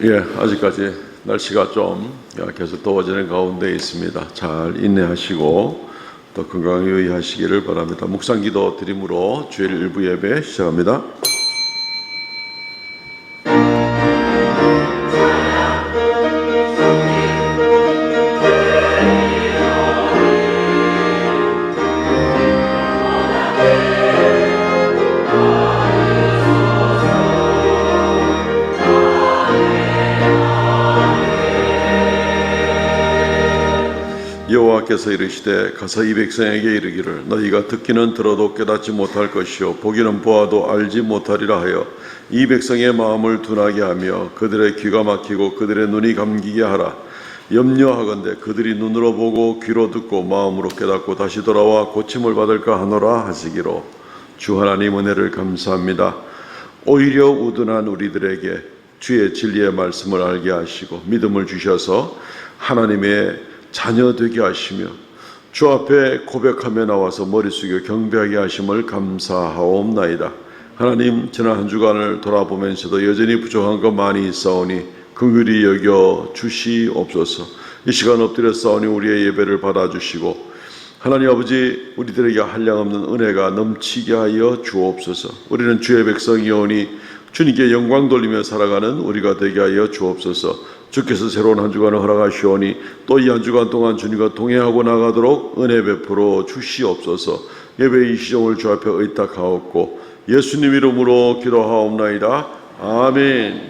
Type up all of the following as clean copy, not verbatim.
아직까지 날씨가 좀 계속 더워지는 가운데 있습니다. 잘 인내하시고 또 건강 유의하시기를 바랍니다. 묵상기도 드림으로 주일 일부 예배 시작합니다. 여호와께서 이르시되 가서 이 백성에게 이르기를 너희가 듣기는 들어도 깨닫지 못할 것이요 보기는 보아도 알지 못하리라 하여 이 백성의 마음을 둔하게 하며 그들의 귀가 막히고 그들의 눈이 감기게 하라. 염려하건대 그들이 눈으로 보고 귀로 듣고 마음으로 깨닫고 다시 돌아와 고침을 받을까 하노라 하시기로. 주 하나님 은혜를 감사합니다. 오히려 우둔한 우리들에게 주의 진리의 말씀을 알게 하시고 믿음을 주셔서 하나님의 자녀 되게 하시며 주 앞에 고백하며 나와서 머리 숙여 경배하게 하심을 감사하옵나이다. 하나님, 지난 한 주간을 돌아보면서도 여전히 부족한 것 많이 있사오니 긍휼히 여겨 주시옵소서. 이 시간 엎드려 싸우니 우리의 예배를 받아주시고 하나님 아버지, 우리들에게 한량없는 은혜가 넘치게 하여 주옵소서. 우리는 주의 백성이오니 주님께 영광 돌리며 살아가는 우리가 되게 하여 주옵소서. 주께서 새로운 한 주간을 허락하시오니 또 이 한 주간 동안 주님과 동행하고 나가도록 은혜 베풀어 주시옵소서. 예배의 시종을 주 앞에 의탁하옵고 예수님 이름으로 기도하옵나이다. 아멘.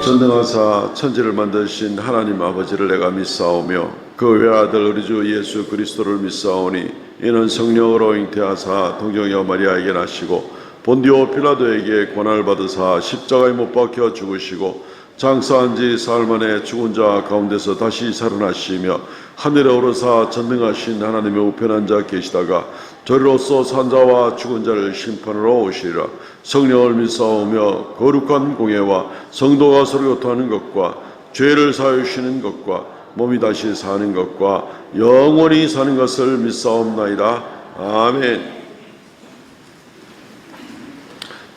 전능하사 천지를 만드신 하나님 아버지를 내가 믿사오며 그 외아들 우리 주 예수 그리스도를 믿사오니 이는 성령으로 잉태하사 동정녀 마리아에게 나시고 본디오 필라도에게 고난을 받으사 십자가에 못 박혀 죽으시고 장사한 지 사흘 만에 죽은 자 가운데서 다시 살아나시며 하늘에 오르사 전능하신 하나님의 우편한 자 계시다가 저리로서 산자와 죽은 자를 심판하러 오시리라. 성령을 믿사오며 거룩한 공예와 성도가 서로 교통하는 것과 죄를 사하시는 것과 몸이 다시 사는 것과 영원히 사는 것을 믿사옵나이다. 아멘.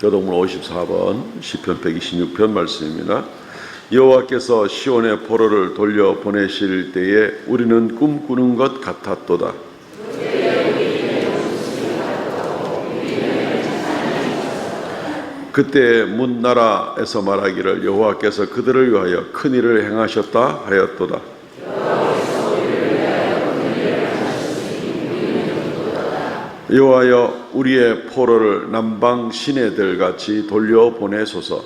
교독문 54번 시편 126편 말씀입니다. 여호와께서 시온의 포로를 돌려 보내실 때에 우리는 꿈꾸는 것 같았도다. 그때 문 나라에서 말하기를 여호와께서 그들을 위하여 큰 일을 행하셨다 하였도다. 여호와여 우리의 포로를 남방 시내들 같이 돌려 보내소서.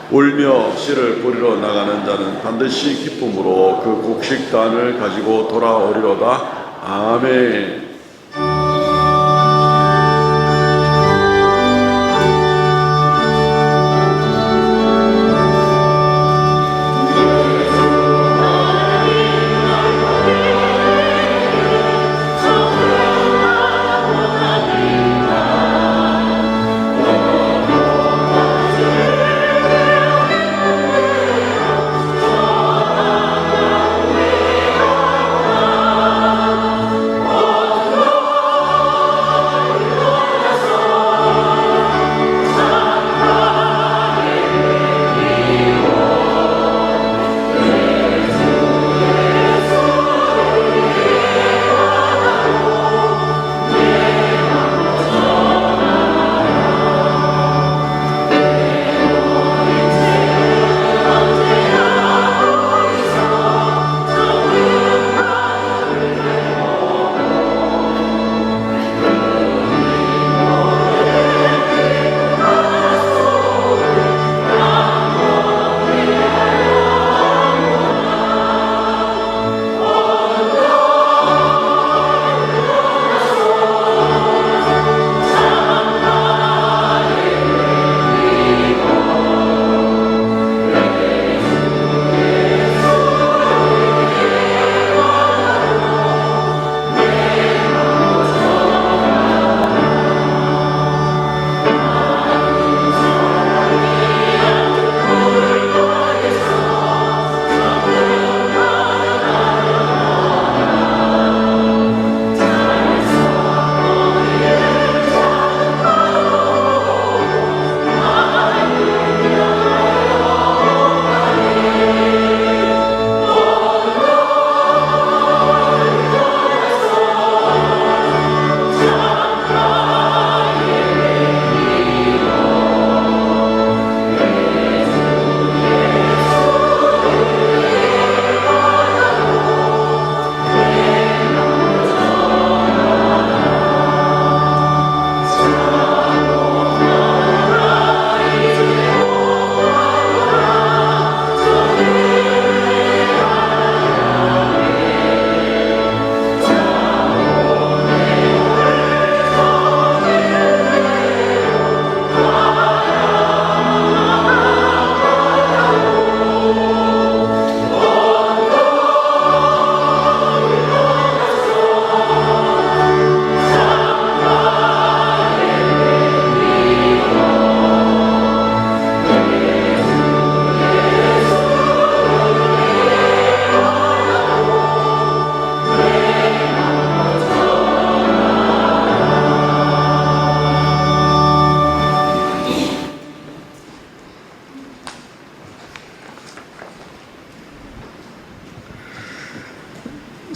울며 씨를 뿌리러 나가는 자는 반드시 기쁨으로 그 곡식단을 가지고 돌아오리로다. 아멘.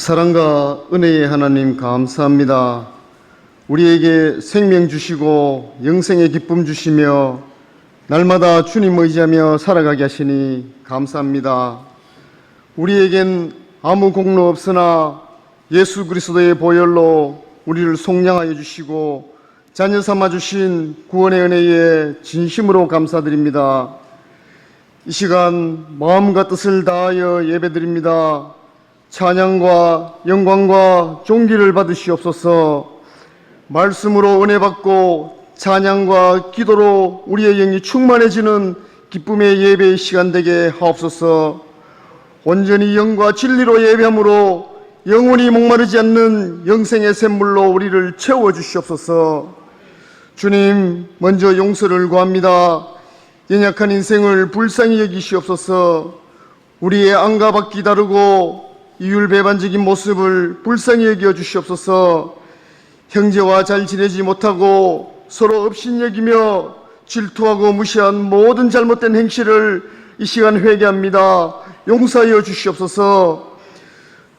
사랑과 은혜의 하나님 감사합니다. 우리에게 생명 주시고 영생의 기쁨 주시며 날마다 주님 의지하며 살아가게 하시니 감사합니다. 우리에겐 아무 공로 없으나 예수 그리스도의 보혈로 우리를 속량하여 주시고 자녀 삼아 주신 구원의 은혜에 진심으로 감사드립니다. 이 시간 마음과 뜻을 다하여 예배드립니다. 찬양과 영광과 존귀를 받으시옵소서. 말씀으로 은혜 받고 찬양과 기도로 우리의 영이 충만해지는 기쁨의 예배의 시간 되게 하옵소서. 온전히 영과 진리로 예배함으로 영원히 목마르지 않는 영생의 샘물로 우리를 채워 주시옵소서. 주님, 먼저 용서를 구합니다. 연약한 인생을 불쌍히 여기시옵소서. 우리의 안과 밖이 다르고 이율배반적인 모습을 불쌍히 여겨 주시옵소서. 형제와 잘 지내지 못하고 서로 업신여기며 질투하고 무시한 모든 잘못된 행실을 이 시간 회개합니다. 용서하여 주시옵소서.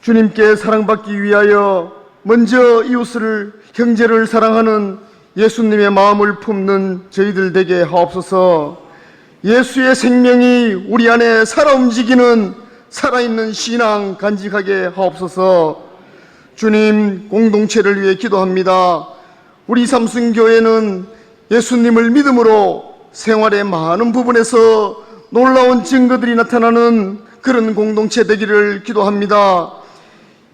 주님께 사랑받기 위하여 먼저 이웃을, 형제를 사랑하는 예수님의 마음을 품는 저희들 되게 하옵소서. 예수의 생명이 우리 안에 살아 움직이는 살아있는 신앙 간직하게 하옵소서. 주님, 공동체를 위해 기도합니다. 우리 삼순교회는 예수님을 믿음으로 생활의 많은 부분에서 놀라운 증거들이 나타나는 그런 공동체 되기를 기도합니다.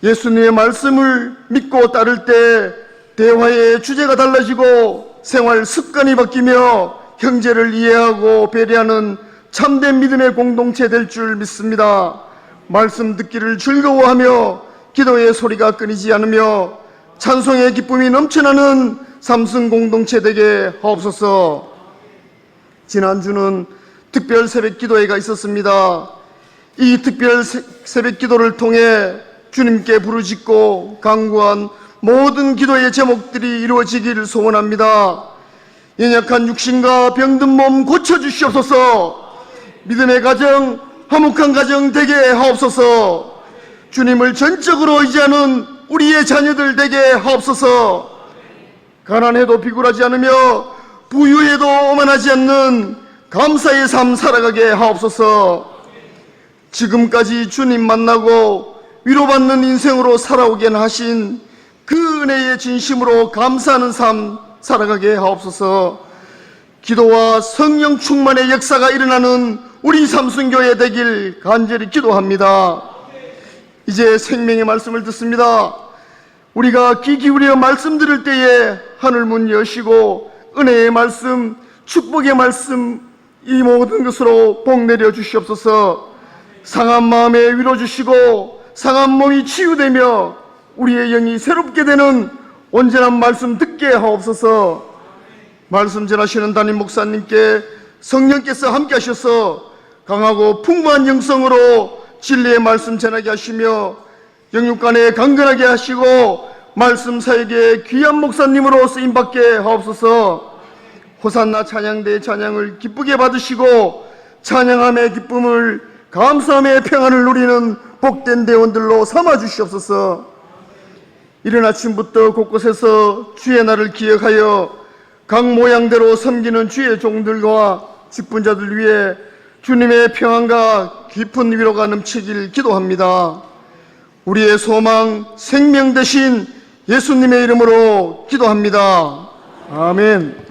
예수님의 말씀을 믿고 따를 때 대화의 주제가 달라지고 생활 습관이 바뀌며 형제를 이해하고 배려하는 참된 믿음의 공동체 될 줄 믿습니다. 말씀 듣기를 즐거워하며 기도의 소리가 끊이지 않으며 찬송의 기쁨이 넘쳐나는 삼순 공동체 되게 하옵소서. 지난주는 특별 새벽 기도회가 있었습니다. 이 특별 새벽 기도를 통해 주님께 부르짖고 간구한 모든 기도의 제목들이 이루어지기를 소원합니다. 연약한 육신과 병든 몸 고쳐주시옵소서. 믿음의 가정, 화목한 가정 되게 하옵소서. 주님을 전적으로 의지하는 우리의 자녀들 되게 하옵소서. 가난해도 비굴하지 않으며 부유해도 오만하지 않는 감사의 삶 살아가게 하옵소서. 지금까지 주님 만나고 위로받는 인생으로 살아오게 하신 그 은혜에 진심으로 감사하는 삶 살아가게 하옵소서. 기도와 성령 충만의 역사가 일어나는 우리 삼순교회 되길 간절히 기도합니다. 이제 생명의 말씀을 듣습니다. 우리가 귀 기울여 말씀 들을 때에 하늘문 여시고 은혜의 말씀, 축복의 말씀 이 모든 것으로 복 내려 주시옵소서. 상한 마음에 위로 주시고 상한 몸이 치유되며 우리의 영이 새롭게 되는 온전한 말씀 듣게 하옵소서. 말씀 전하시는 담임 목사님께 성령께서 함께 하셔서 강하고 풍부한 영성으로 진리의 말씀 전하게 하시며 영육간에 강건하게 하시고 말씀 사역의 귀한 목사님으로 쓰임받게 하옵소서. 호산나 찬양대의 찬양을 기쁘게 받으시고 찬양함의 기쁨을 감사함의 평안을 누리는 복된 대원들로 삼아 주시옵소서. 이른 아침부터 곳곳에서 주의 날을 기억하여 각 모양대로 섬기는 주의 종들과 직분자들 위해 주님의 평안과 깊은 위로가 넘치길 기도합니다. 우리의 소망, 생명 되신 예수님의 이름으로 기도합니다. 아멘.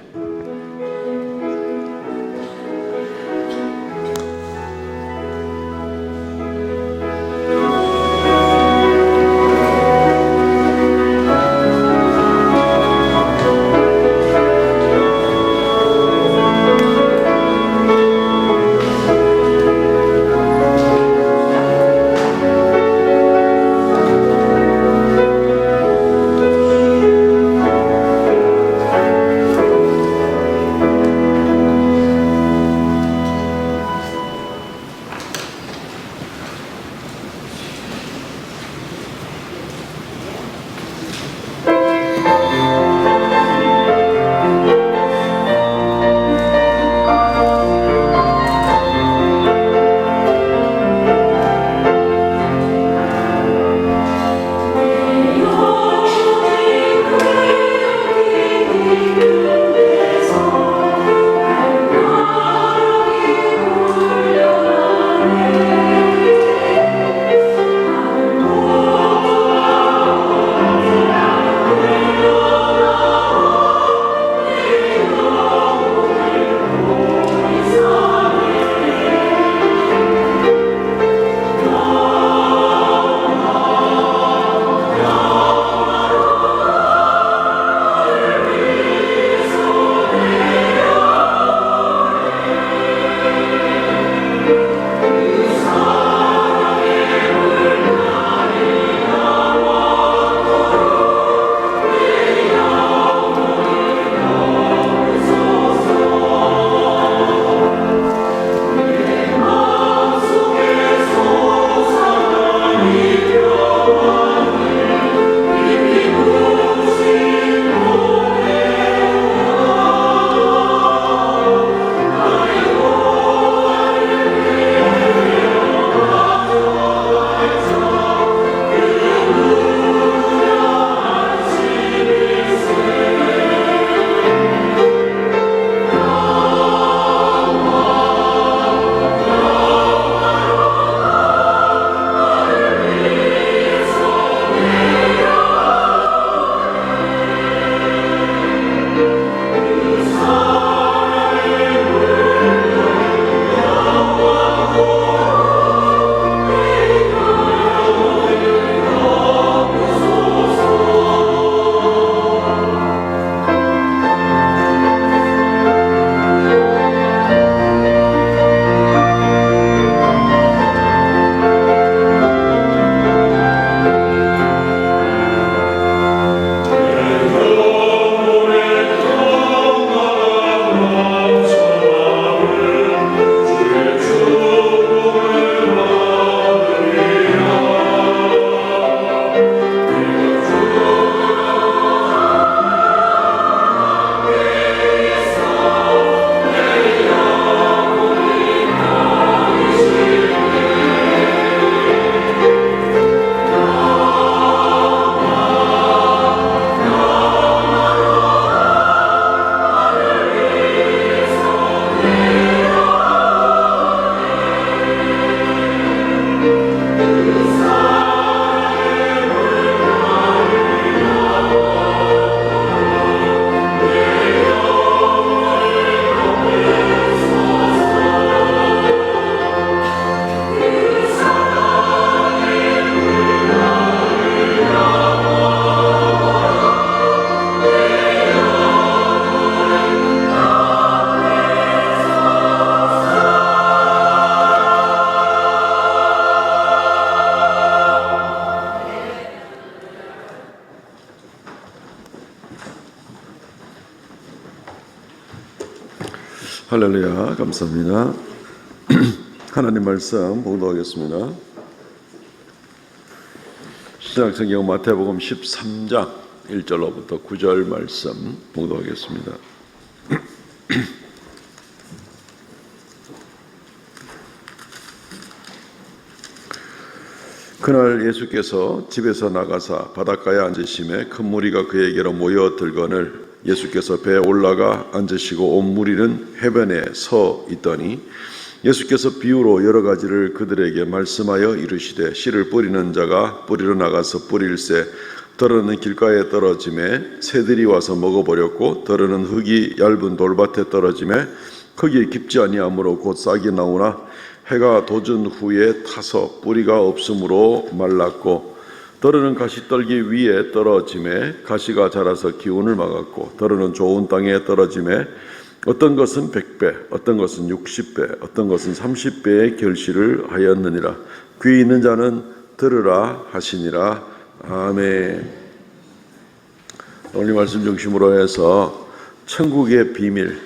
할렐루야, 감사합니다. 하나님 말씀 봉독하겠습니다. 신약성경 마태복음 13장 1절로부터 9절 말씀 봉독하겠습니다. 그날 예수께서 집에서 나가사 바닷가에 앉으심에 큰 무리가 그에게로 모여들거늘 예수께서 배에 올라가 앉으시고 온 무리는 해변에 서 있더니 예수께서 비유로 여러 가지를 그들에게 말씀하여 이르시되 씨를 뿌리는 자가 뿌리러 나가서 뿌릴새 더러는 길가에 떨어짐에 새들이 와서 먹어버렸고 더러는 흙이 얇은 돌밭에 떨어짐에 흙이 깊지 아니하므로 곧 싹이 나오나 해가 돋은 후에 타서 뿌리가 없으므로 말랐고 더러는 가시떨기 위에 떨어짐에 가시가 자라서 기운을 막았고 더러는 좋은 땅에 떨어짐에 어떤 것은 100배, 어떤 것은 60배, 어떤 것은 30배의 결실을 하였느니라. 귀 있는 자는 들으라 하시니라. 아멘. 오늘 말씀 중심으로 해서 천국의 비밀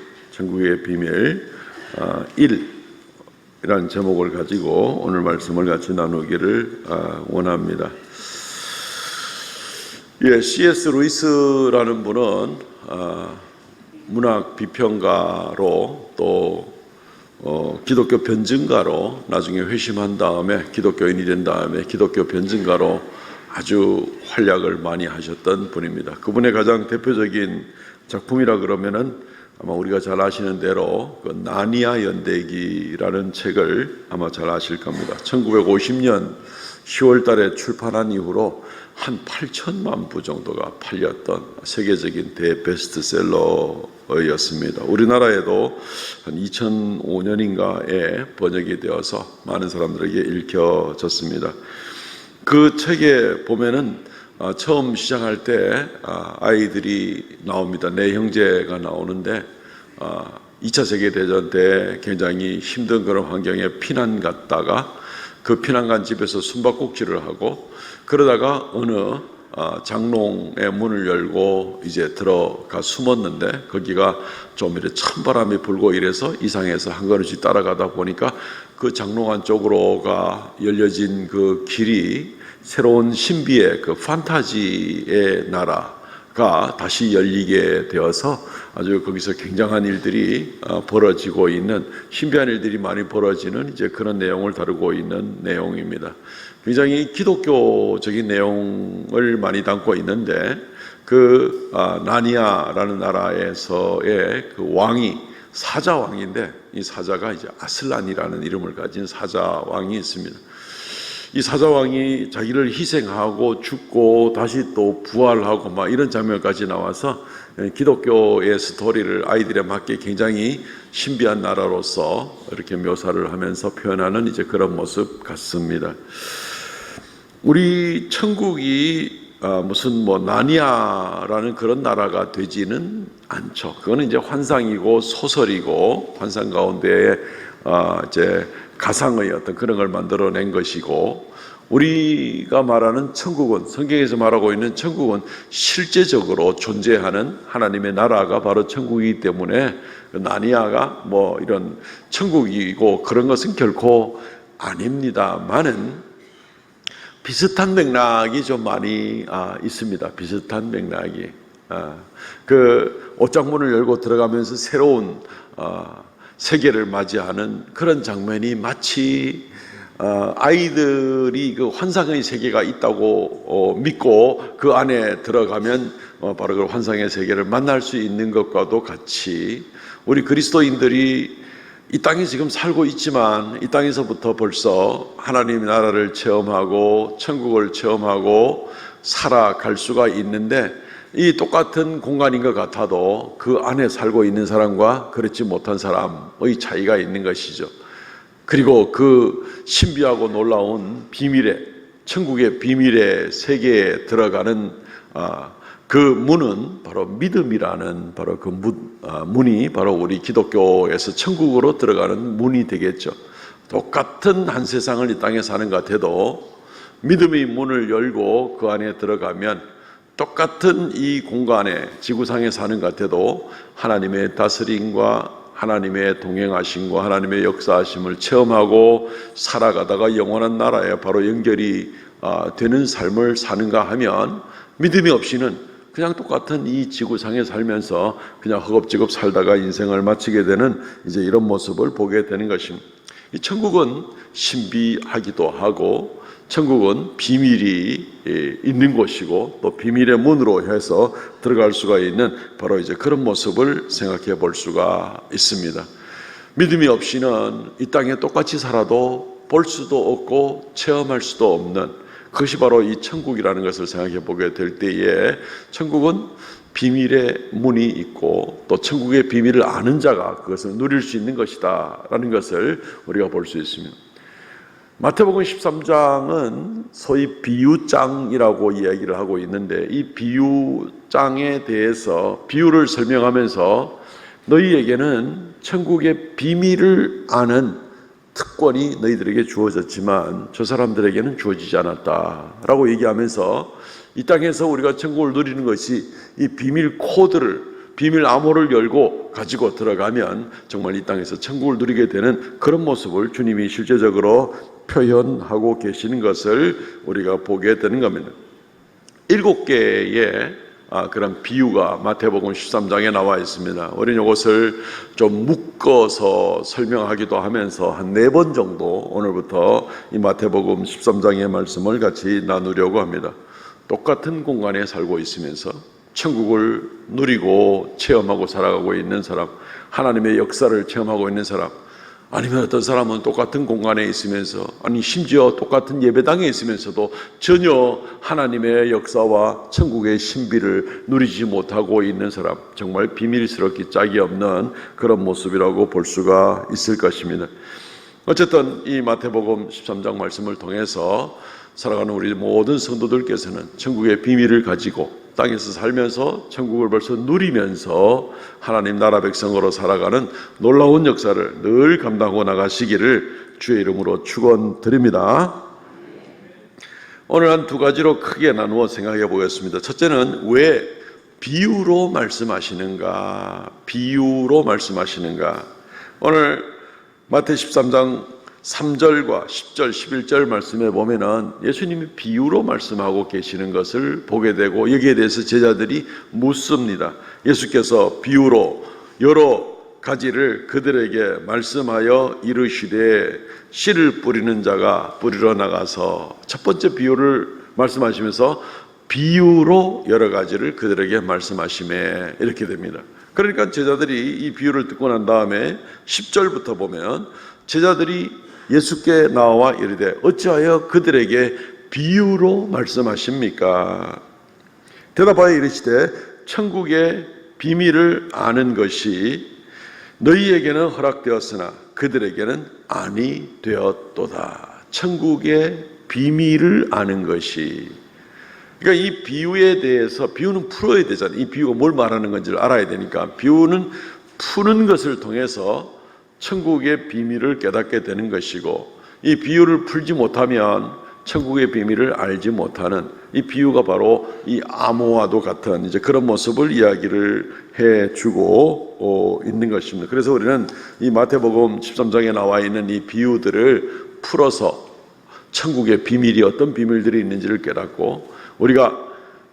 1이라는 제목을 가지고 오늘 말씀을 같이 나누기를 원합니다. C.S. 루이스라는 분은 문학 비평가로 또 기독교 변증가로 나중에 회심한 다음에 기독교인이 된 다음에 기독교 변증가로 아주 활약을 많이 하셨던 분입니다. 그분의 가장 대표적인 작품이라 그러면은 아마 우리가 잘 아시는 대로 그 나니아 연대기라는 책을 아마 잘 아실 겁니다. 1950년 10월 달에 출판한 이후로 한 8천만 부 정도가 팔렸던 세계적인 대베스트셀러였습니다. 우리나라에도 한 2005년인가에 번역이 되어서 많은 사람들에게 읽혀졌습니다. 그 책에 보면은 처음 시작할 때 아이들이 나옵니다. 내 형제가 나오는데 2차 세계대전 때 굉장히 힘든 그런 환경에 피난 갔다가 그 피난간 집에서 숨바꼭질을 하고 그러다가 어느 장롱의 문을 열고 이제 들어가 숨었는데 거기가 좀 이렇게 찬바람이 불고 이래서 이상해서 한 걸음씩 따라가다 보니까 그 장롱 안쪽으로가 열려진 그 길이 새로운 신비의 그 판타지의 나라가 다시 열리게 되어서 아주 거기서 굉장한 일들이 벌어지고 있는 신비한 일들이 많이 벌어지는 이제 그런 내용을 다루고 있는 내용입니다. 굉장히 기독교적인 내용을 많이 담고 있는데 그 나니아라는 나라에서의 그 왕이 사자왕인데 이 사자가 이제 아슬란이라는 이름을 가진 사자왕이 있습니다. 이 사자왕이 자기를 희생하고 죽고 다시 또 부활하고 막 이런 장면까지 나와서 기독교의 스토리를 아이들에 맞게 굉장히 신비한 나라로서 이렇게 묘사를 하면서 표현하는 이제 그런 모습 같습니다. 우리 천국이 무슨 나니아라는 그런 나라가 되지는 않죠. 그거는 이제 환상이고 소설이고 환상 가운데에 이제 가상의 어떤 그런 걸 만들어낸 것이고 우리가 말하는 천국은 성경에서 말하고 있는 천국은 실제적으로 존재하는 하나님의 나라가 바로 천국이기 때문에 나니아가 이런 천국이고 그런 것은 결코 아닙니다만은 비슷한 맥락이 좀 많이 있습니다. 비슷한 맥락이 그 옷장문을 열고 들어가면서 새로운 세계를 맞이하는 그런 장면이 마치 아이들이 그 환상의 세계가 있다고 믿고 그 안에 들어가면 바로 그 환상의 세계를 만날 수 있는 것과도 같이 우리 그리스도인들이 이 땅에 지금 살고 있지만 이 땅에서부터 벌써 하나님의 나라를 체험하고 천국을 체험하고 살아갈 수가 있는데 이 똑같은 공간인 것 같아도 그 안에 살고 있는 사람과 그렇지 못한 사람의 차이가 있는 것이죠. 그리고 그 신비하고 놀라운 비밀의 천국의 비밀의 세계에 들어가는 그 문은 바로 믿음이라는 바로 그 문이 바로 우리 기독교에서 천국으로 들어가는 문이 되겠죠. 똑같은 한 세상을 이 땅에 사는 것 같아도 믿음의 문을 열고 그 안에 들어가면 똑같은 이 공간에 지구상에 사는 것 같아도 하나님의 다스림과 하나님의 동행하심과 하나님의 역사하심을 체험하고 살아가다가 영원한 나라에 바로 연결이 되는 삶을 사는가 하면, 믿음이 없이는 그냥 똑같은 이 지구상에 살면서 그냥 허겁지겁 살다가 인생을 마치게 되는 이제 이런 모습을 보게 되는 것입니다. 이 천국은 신비하기도 하고 천국은 비밀이 있는 곳이고 또 비밀의 문으로 해서 들어갈 수가 있는 바로 이제 그런 모습을 생각해 볼 수가 있습니다. 믿음이 없이는 이 땅에 똑같이 살아도 볼 수도 없고 체험할 수도 없는, 그것이 바로 이 천국이라는 것을 생각해 보게 될 때에, 천국은 비밀의 문이 있고 또 천국의 비밀을 아는 자가 그것을 누릴 수 있는 것이다 라는 것을 우리가 볼 수 있습니다. 마태복음 13장은 소위 비유장이라고 이야기를 하고 있는데, 이 비유장에 대해서 비유를 설명하면서 너희에게는 천국의 비밀을 아는 특권이 너희들에게 주어졌지만 저 사람들에게는 주어지지 않았다라고 얘기하면서, 이 땅에서 우리가 천국을 누리는 것이 이 비밀 코드를, 비밀 암호를 열고 가지고 들어가면 정말 이 땅에서 천국을 누리게 되는 그런 모습을 주님이 실제적으로 표현하고 계시는 것을 우리가 보게 되는 겁니다. 7개의 그런 비유가 마태복음 13장에 나와 있습니다. 우리는 이것을 좀 묶어서 설명하기도 하면서 한 4번 정도 오늘부터 이 마태복음 13장의 말씀을 같이 나누려고 합니다. 똑같은 공간에 살고 있으면서 천국을 누리고 체험하고 살아가고 있는 사람, 하나님의 역사를 체험하고 있는 사람, 아니면 어떤 사람은 똑같은 공간에 있으면서, 아니 심지어 똑같은 예배당에 있으면서도 전혀 하나님의 역사와 천국의 신비를 누리지 못하고 있는 사람, 정말 비밀스럽기 짝이 없는 그런 모습이라고 볼 수가 있을 것입니다. 어쨌든 이 마태복음 13장 말씀을 통해서 살아가는 우리 모든 성도들께서는 천국의 비밀을 가지고 땅에서 살면서 천국을 벌써 누리면서 하나님 나라 백성으로 살아가는 놀라운 역사를 늘 감당하고 나가시기를 주의 이름으로 축원드립니다. 오늘 한 2가지로 크게 나누어 생각해 보겠습니다. 첫째는 왜 비유로 말씀하시는가? 비유로 말씀하시는가? 오늘 마태 13장 3절과 10절, 11절 말씀에 보면은 예수님이 비유로 말씀하고 계시는 것을 보게 되고, 여기에 대해서 제자들이 묻습니다. 예수께서 비유로 여러 가지를 그들에게 말씀하여 이르시되, 씨를 뿌리는 자가 뿌리러 나가서, 첫 번째 비유를 말씀하시면서 비유로 여러 가지를 그들에게 말씀하시매, 이렇게 됩니다. 그러니까 제자들이 이 비유를 듣고 난 다음에 10절부터 보면 제자들이 예수께 나와 이르되 어찌하여 그들에게 비유로 말씀하십니까? 대답하여 이르시되 천국의 비밀을 아는 것이 너희에게는 허락되었으나 그들에게는 아니 되었도다. 천국의 비밀을 아는 것이, 그러니까 이 비유에 대해서, 비유는 풀어야 되잖아요. 이 비유가 뭘 말하는 건지를 알아야 되니까 비유는 푸는 것을 통해서 천국의 비밀을 깨닫게 되는 것이고, 이 비유를 풀지 못하면 천국의 비밀을 알지 못하는, 이 비유가 바로 이 암호와도 같은 이제 그런 모습을 이야기를 해주고 있는 것입니다. 그래서 우리는 이 마태복음 13장에 나와 있는 이 비유들을 풀어서 천국의 비밀이 어떤 비밀들이 있는지를 깨닫고, 우리가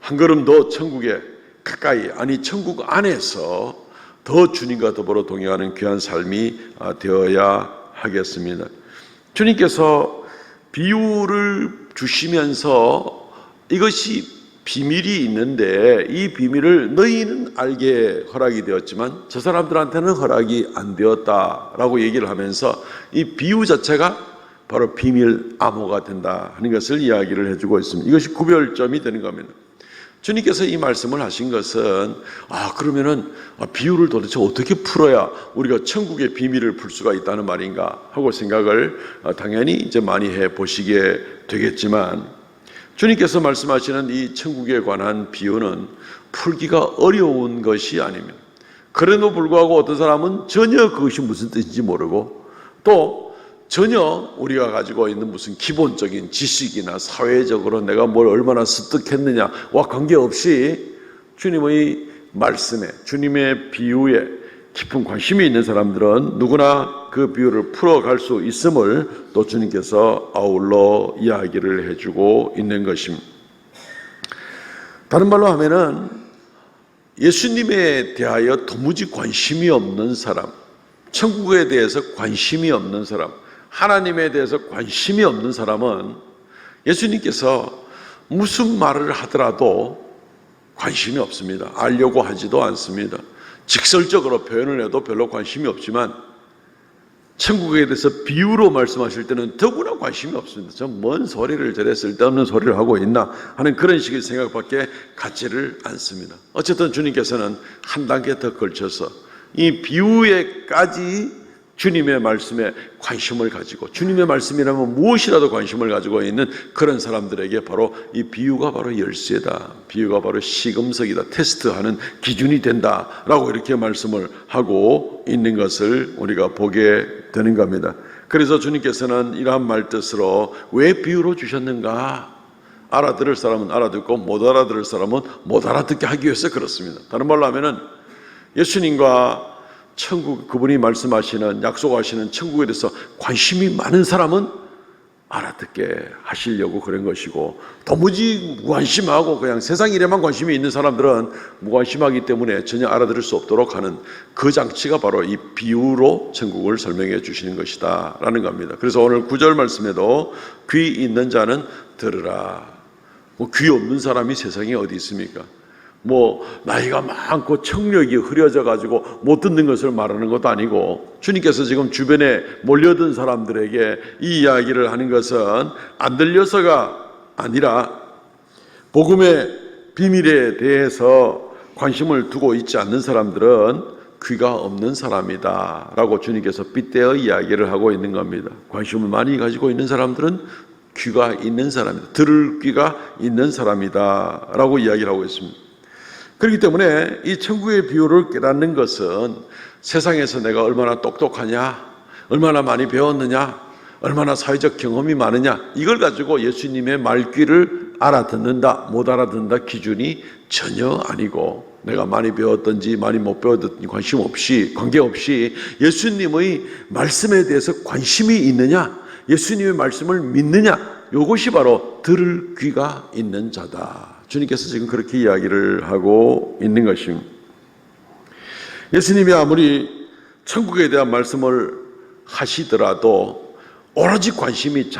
한 걸음 더 천국에 가까이, 아니 천국 안에서 더 주님과 더불어 동행하는 귀한 삶이 되어야 하겠습니다. 주님께서 비유를 주시면서 이것이 비밀이 있는데 이 비밀을 너희는 알게 허락이 되었지만 저 사람들한테는 허락이 안 되었다라고 얘기를 하면서 이 비유 자체가 바로 비밀 암호가 된다 하는 것을 이야기를 해주고 있습니다. 이것이 구별점이 되는 겁니다. 주님께서 이 말씀을 하신 것은 그러면은 비유를 도대체 어떻게 풀어야 우리가 천국의 비밀을 풀 수가 있다는 말인가 하고 생각을 당연히 이제 많이 해 보시게 되겠지만, 주님께서 말씀하시는 이 천국에 관한 비유는 풀기가 어려운 것이 아닙니다. 그래도 불구하고 어떤 사람은 전혀 그것이 무슨 뜻인지 모르고, 또 전혀 우리가 가지고 있는 무슨 기본적인 지식이나 사회적으로 내가 뭘 얼마나 습득했느냐와 관계없이 주님의 말씀에, 주님의 비유에 깊은 관심이 있는 사람들은 누구나 그 비유를 풀어갈 수 있음을 또 주님께서 아울러 이야기를 해주고 있는 것입니다. 다른 말로 하면은 예수님에 대하여 도무지 관심이 없는 사람, 천국에 대해서 관심이 없는 사람, 하나님에 대해서 관심이 없는 사람은 예수님께서 무슨 말을 하더라도 관심이 없습니다. 알려고 하지도 않습니다. 직설적으로 표현을 해도 별로 관심이 없지만 천국에 대해서 비유로 말씀하실 때는 더구나 관심이 없습니다. 저 뭔 소리를 저래 쓸데없는 소리를 하고 있나 하는 그런 식의 생각밖에 갖지를 않습니다. 어쨌든 주님께서는 한 단계 더 걸쳐서 이 비유에까지 주님의 말씀에 관심을 가지고, 주님의 말씀이라면 무엇이라도 관심을 가지고 있는 그런 사람들에게 바로 이 비유가 바로 열쇠다, 비유가 바로 시금석이다, 테스트하는 기준이 된다라고 이렇게 말씀을 하고 있는 것을 우리가 보게 되는 겁니다. 그래서 주님께서는 이러한 말뜻으로 왜 비유로 주셨는가, 알아들을 사람은 알아듣고 못 알아들을 사람은 못 알아듣게 하기 위해서 그렇습니다. 다른 말로 하면은 예수님과 천국, 그분이 말씀하시는, 약속하시는 천국에 대해서 관심이 많은 사람은 알아듣게 하시려고 그런 것이고, 도무지 무관심하고 그냥 세상 일에만 관심이 있는 사람들은 무관심하기 때문에 전혀 알아들을 수 없도록 하는 그 장치가 바로 이 비유로 천국을 설명해 주시는 것이다 라는 겁니다. 그래서 오늘 9절 말씀에도 귀 있는 자는 들으라. 귀 없는 사람이 세상에 어디 있습니까? 나이가 많고 청력이 흐려져 가지고 못 듣는 것을 말하는 것도 아니고, 주님께서 지금 주변에 몰려든 사람들에게 이 이야기를 하는 것은 안 들려서가 아니라 복음의 비밀에 대해서 관심을 두고 있지 않는 사람들은 귀가 없는 사람이다 라고 주님께서 빗대어 이야기를 하고 있는 겁니다. 관심을 많이 가지고 있는 사람들은 귀가 있는 사람이다, 들을 귀가 있는 사람이다 라고 이야기를 하고 있습니다. 그렇기 때문에 이 천국의 비유를 깨닫는 것은 세상에서 내가 얼마나 똑똑하냐, 얼마나 많이 배웠느냐, 얼마나 사회적 경험이 많으냐, 이걸 가지고 예수님의 말귀를 알아듣는다 못 알아듣는다 기준이 전혀 아니고, 내가 많이 배웠든지 많이 못 배웠든지 관계없이 예수님의 말씀에 대해서 관심이 있느냐, 예수님의 말씀을 믿느냐, 이것이 바로 들을 귀가 있는 자다. 주님께서 지금 그렇게 이야기를 하고 있는 것입니다. 예수님이 아무리 천국에 대한 말씀을 하시더라도 오로지 관심이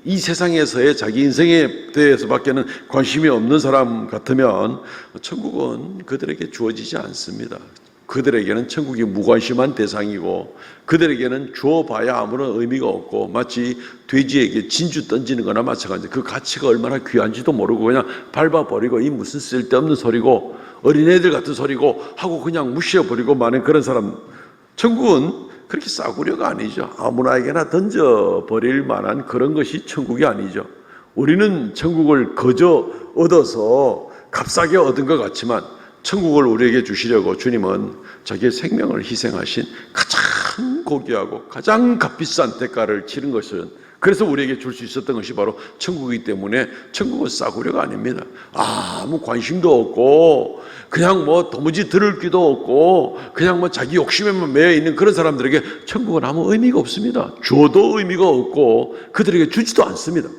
이 세상에서의 자기 인생에 대해서밖에는 관심이 없는 사람 같으면 천국은 그들에게 주어지지 않습니다. 그들에게는 천국이 무관심한 대상이고, 그들에게는 주어봐야 아무런 의미가 없고, 마치 돼지에게 진주 던지는 거나 마찬가지. 그 가치가 얼마나 귀한지도 모르고 그냥 밟아버리고, 이 무슨 쓸데없는 소리고 어린애들 같은 소리고 하고 그냥 무시해버리고 마는 그런 사람. 천국은 그렇게 싸구려가 아니죠. 아무나에게나 던져버릴 만한 그런 것이 천국이 아니죠. 우리는 천국을 거저 얻어서 값싸게 얻은 것 같지만, 천국을 우리에게 주시려고 주님은 자기의 생명을 희생하신 가장 고귀하고 가장 값비싼 대가를 치른 것은, 그래서 우리에게 줄 수 있었던 것이 바로 천국이기 때문에 천국은 싸구려가 아닙니다. 아무 관심도 없고 그냥 도무지 들을 귀도 없고 그냥 자기 욕심에만 매여 있는 그런 사람들에게 천국은 아무 의미가 없습니다. 줘도 의미가 없고 그들에게 주지도 않습니다.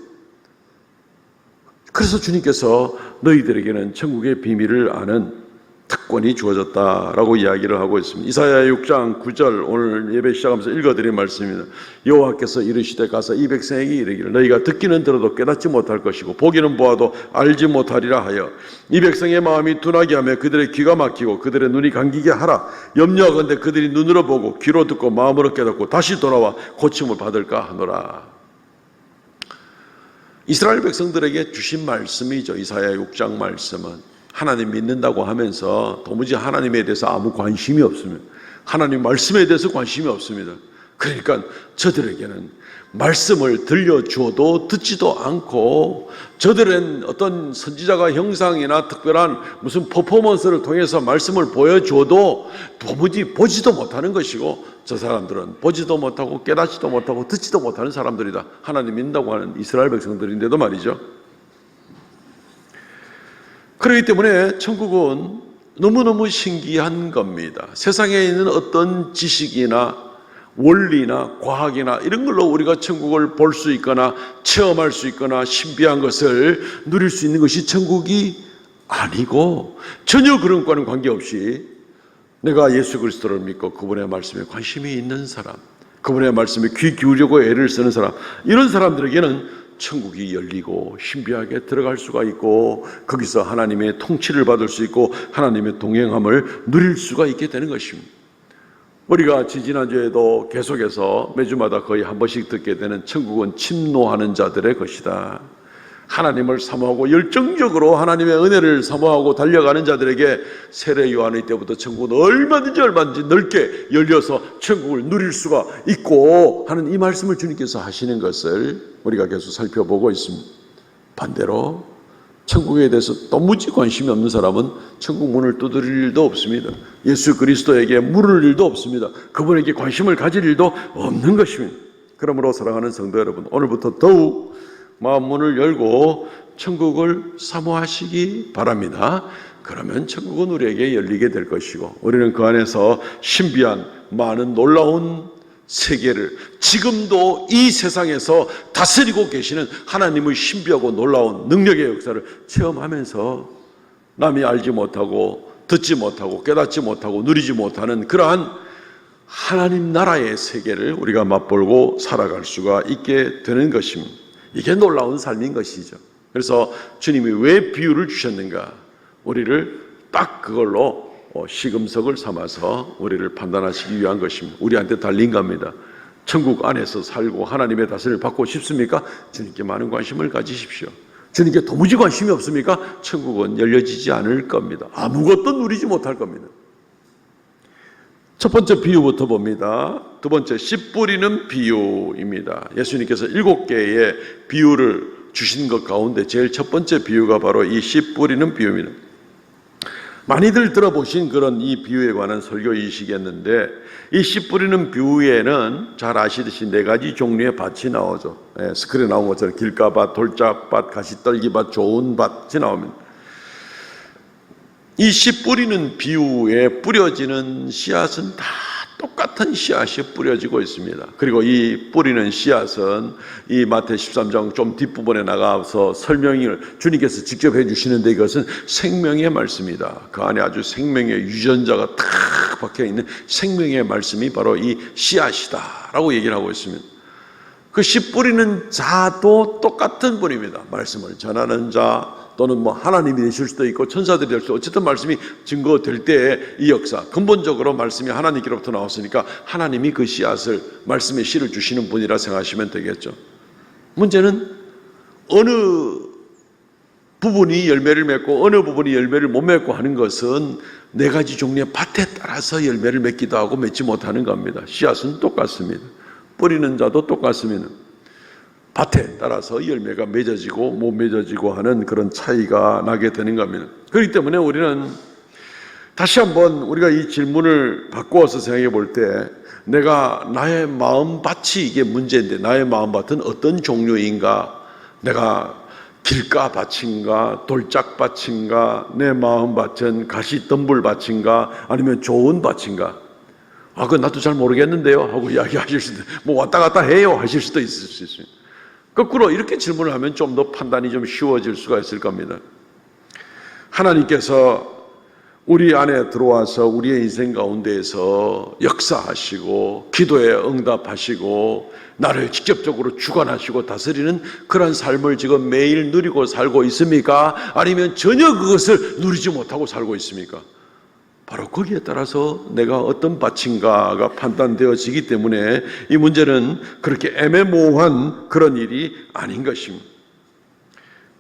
그래서 주님께서 너희들에게는 천국의 비밀을 아는 특권이 주어졌다라고 이야기를 하고 있습니다. 이사야 6장 9절 오늘 예배 시작하면서 읽어드린 말씀입니다. 여호와께서 이르시되 가서 이 백성에게 이르기를 너희가 듣기는 들어도 깨닫지 못할 것이고 보기는 보아도 알지 못하리라 하여 이 백성의 마음이 둔하게 하며 그들의 귀가 막히고 그들의 눈이 감기게 하라. 염려하건대 그들이 눈으로 보고 귀로 듣고 마음으로 깨닫고 다시 돌아와 고침을 받을까 하노라. 이스라엘 백성들에게 주신 말씀이죠. 이사야 6장 말씀은 하나님 믿는다고 하면서 도무지 하나님에 대해서 아무 관심이 없습니다. 하나님 말씀에 대해서 관심이 없습니다. 그러니까 저들에게는 말씀을 들려주어도 듣지도 않고, 저들은 어떤 선지자가 형상이나 특별한 무슨 퍼포먼스를 통해서 말씀을 보여줘도 도무지 보지도 못하는 것이고, 저 사람들은 보지도 못하고 깨닫지도 못하고 듣지도 못하는 사람들이다. 하나님 믿는다고 하는 이스라엘 백성들인데도 말이죠. 그렇기 때문에 천국은 너무너무 신기한 겁니다. 세상에 있는 어떤 지식이나 원리나 과학이나 이런 걸로 우리가 천국을 볼 수 있거나 체험할 수 있거나 신비한 것을 누릴 수 있는 것이 천국이 아니고, 전혀 그런 것과는 관계없이 내가 예수 그리스도를 믿고 그분의 말씀에 관심이 있는 사람, 그분의 말씀에 귀 기울이고 애를 쓰는 사람, 이런 사람들에게는 천국이 열리고 신비하게 들어갈 수가 있고, 거기서 하나님의 통치를 받을 수 있고 하나님의 동행함을 누릴 수가 있게 되는 것입니다. 우리가 지지난주에도 계속해서 매주마다 거의 한 번씩 듣게 되는 천국은 침노하는 자들의 것이다. 하나님을 사모하고 열정적으로 하나님의 은혜를 사모하고 달려가는 자들에게 세례 요한의 때부터 천국은 얼마든지 넓게 열려서 천국을 누릴 수가 있고 하는 이 말씀을 주님께서 하시는 것을 우리가 계속 살펴보고 있습니다. 반대로 천국에 대해서 도무지 관심이 없는 사람은 천국 문을 두드릴 일도 없습니다. 예수 그리스도에게 물을 일도 없습니다. 그분에게 관심을 가질 일도 없는 것입니다. 그러므로 사랑하는 성도 여러분, 오늘부터 더욱 마음 문을 열고 천국을 사모하시기 바랍니다. 그러면 천국은 우리에게 열리게 될 것이고, 우리는 그 안에서 신비한 많은 놀라운 세계를, 지금도 이 세상에서 다스리고 계시는 하나님의 신비하고 놀라운 능력의 역사를 체험하면서 남이 알지 못하고 듣지 못하고 깨닫지 못하고 누리지 못하는 그러한 하나님 나라의 세계를 우리가 맛보고 살아갈 수가 있게 되는 것입니다. 이게 놀라운 삶인 것이죠. 그래서 주님이 왜 비유를 주셨는가, 우리를 딱 그걸로 시금석을 삼아서 우리를 판단하시기 위한 것입니다. 우리한테 달린 겁니다. 천국 안에서 살고 하나님의 다스림을 받고 싶습니까? 주님께 많은 관심을 가지십시오. 주님께 도무지 관심이 없습니까? 천국은 열려지지 않을 겁니다. 아무것도 누리지 못할 겁니다. 첫 번째 비유부터 봅니다. 두 번째, 씨 뿌리는 비유입니다. 예수님께서 7개의 비유를 주신 것 가운데 제일 첫 번째 비유가 바로 이 씨 뿌리는 비유입니다. 많이들 들어보신 그런 이 비유에 관한 설교이시겠는데, 이 씨 뿌리는 비유에는 잘 아시듯이 4가지 종류의 밭이 나오죠. 스크린에 나온 것처럼 길가밭, 돌짝밭, 가시떨기밭, 좋은 밭이 나옵니다. 이 씨 뿌리는 비유에 뿌려지는 씨앗은 다 똑같은 씨앗이 뿌려지고 있습니다. 그리고 이 뿌리는 씨앗은 이 마태 13장 좀 뒷부분에 나가서 설명을 주님께서 직접 해주시는데, 이것은 생명의 말씀이다. 그 안에 아주 생명의 유전자가 탁 박혀있는 생명의 말씀이 바로 이 씨앗이다 라고 얘기를 하고 있습니다. 그 씨 뿌리는 자도 똑같은 분입니다. 말씀을 전하는 자, 또는 하나님이 되실 수도 있고 천사들이 될 수도 있고, 어쨌든 말씀이 증거될 때의 이 역사, 근본적으로 말씀이 하나님께로부터 나왔으니까 하나님이 그 씨앗을, 말씀의 씨를 주시는 분이라 생각하시면 되겠죠. 문제는 어느 부분이 열매를 맺고 어느 부분이 열매를 못 맺고 하는 것은 4가지 종류의 밭에 따라서 열매를 맺기도 하고 맺지 못하는 겁니다. 씨앗은 똑같습니다. 뿌리는 자도 똑같습니다. 밭에 따라서 열매가 맺어지고 못 맺어지고 하는 그런 차이가 나게 되는 겁니다. 그렇기 때문에 우리는 다시 한번 우리가 이 질문을 바꾸어서 생각해 볼 때, 내가 나의 마음밭이 이게 문제인데 나의 마음밭은 어떤 종류인가? 내가 길가밭인가? 돌짝밭인가? 내 마음밭은 가시덤불밭인가? 아니면 좋은 밭인가? 그건 나도 잘 모르겠는데요 하고 이야기하실 수도, 왔다 갔다 해요 하실 수도 있을 수 있습니다. 거꾸로 이렇게 질문을 하면 좀 더 판단이 좀 쉬워질 수가 있을 겁니다. 하나님께서 우리 안에 들어와서 우리의 인생 가운데에서 역사하시고 기도에 응답하시고 나를 직접적으로 주관하시고 다스리는 그런 삶을 지금 매일 누리고 살고 있습니까? 아니면 전혀 그것을 누리지 못하고 살고 있습니까? 바로 거기에 따라서 내가 어떤 밭인가가 판단되어지기 때문에 이 문제는 그렇게 애매모호한 그런 일이 아닌 것입니다.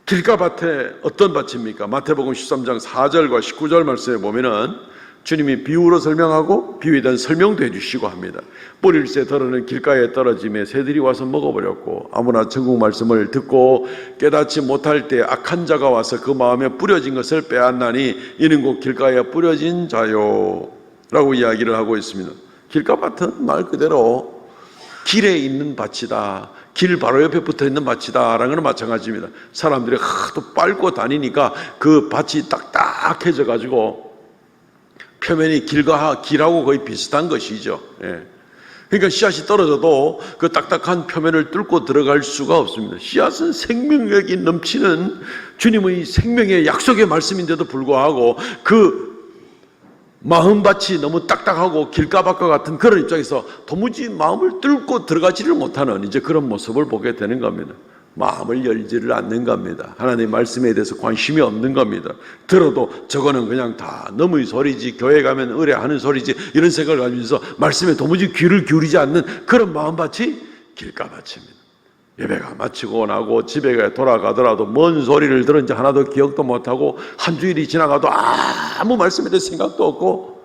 길가밭에 어떤 밭입니까? 마태복음 13장 4절과 19절 말씀에 보면은 주님이 비유로 설명하고 비유에 대한 설명도 해주시고 합니다. 뿌릴새 덜어는 길가에 떨어짐에 새들이 와서 먹어버렸고, 아무나 천국 말씀을 듣고 깨닫지 못할 때 악한 자가 와서 그 마음에 뿌려진 것을 빼앗나니 이는 곧 길가에 뿌려진 자요 라고 이야기를 하고 있습니다. 길가밭은 말 그대로 길에 있는 밭이다, 길 바로 옆에 붙어있는 밭이다 라는 건 마찬가지입니다. 사람들이 하도 빨고 다니니까 그 밭이 딱딱해져 가지고 표면이 길하고 거의 비슷한 것이죠. 예. 그러니까 씨앗이 떨어져도 그 딱딱한 표면을 뚫고 들어갈 수가 없습니다. 씨앗은 생명력이 넘치는 주님의 생명의 약속의 말씀인데도 불구하고 그 마음밭이 너무 딱딱하고 길가밭과 같은 그런 입장에서 도무지 마음을 뚫고 들어가지를 못하는 이제 그런 모습을 보게 되는 겁니다. 마음을 열지를 않는 겁니다. 하나님 말씀에 대해서 관심이 없는 겁니다. 들어도 저거는 그냥 다 너무의 소리지, 교회 가면 의뢰하는 소리지, 이런 생각을 가지면서 말씀에 도무지 귀를 기울이지 않는 그런 마음밭이 길가밭입니다. 예배가 마치고 나고 집에 돌아가더라도 뭔 소리를 들은지 하나도 기억도 못하고 한 주일이 지나가도 아무 말씀에 대해 생각도 없고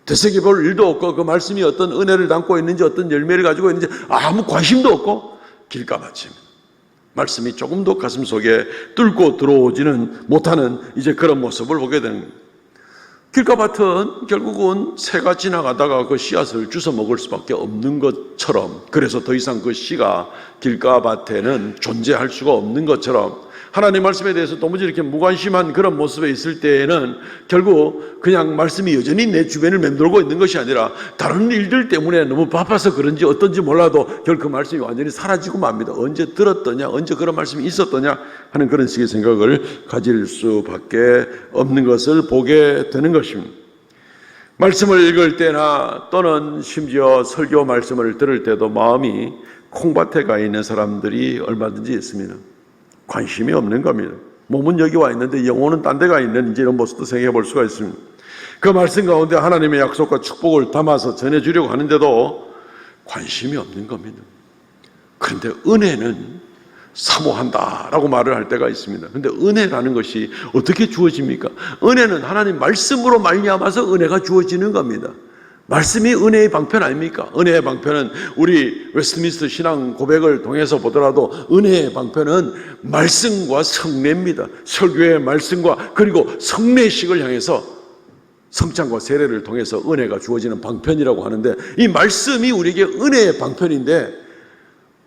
되새겨볼 일도 없고 그 말씀이 어떤 은혜를 담고 있는지 어떤 열매를 가지고 있는지 아무 관심도 없고 길가밭입니다. 말씀이 조금도 가슴 속에 뚫고 들어오지는 못하는 이제 그런 모습을 보게 되는 겁니다. 길가밭은 결국은 새가 지나가다가 그 씨앗을 주워 먹을 수밖에 없는 것처럼, 그래서 더 이상 그 씨가 길가밭에는 존재할 수가 없는 것처럼 하나님 말씀에 대해서 도무지 이렇게 무관심한 그런 모습에 있을 때에는 결국 그냥 말씀이 여전히 내 주변을 맴돌고 있는 것이 아니라 다른 일들 때문에 너무 바빠서 그런지 어떤지 몰라도 결국 그 말씀이 완전히 사라지고 맙니다. 언제 들었더냐, 언제 그런 말씀이 있었더냐 하는 그런 식의 생각을 가질 수밖에 없는 것을 보게 되는 것입니다. 말씀을 읽을 때나 또는 심지어 설교 말씀을 들을 때도 마음이 콩밭에 가 있는 사람들이 얼마든지 있습니다. 관심이 없는 겁니다. 몸은 여기 와 있는데 영혼은 딴 데 가 있는 이제 이런 모습도 생각해 볼 수가 있습니다. 그 말씀 가운데 하나님의 약속과 축복을 담아서 전해주려고 하는데도 관심이 없는 겁니다. 그런데 은혜는 사모한다라고 말을 할 때가 있습니다. 그런데 은혜라는 것이 어떻게 주어집니까? 은혜는 하나님 말씀으로 말미암아서 은혜가 주어지는 겁니다. 말씀이 은혜의 방편 아닙니까? 은혜의 방편은 우리 웨스트민스터 신앙 고백을 통해서 보더라도 은혜의 방편은 말씀과 성례입니다. 설교의 말씀과 그리고 성례식을 향해서 성찬과 세례를 통해서 은혜가 주어지는 방편이라고 하는데, 이 말씀이 우리에게 은혜의 방편인데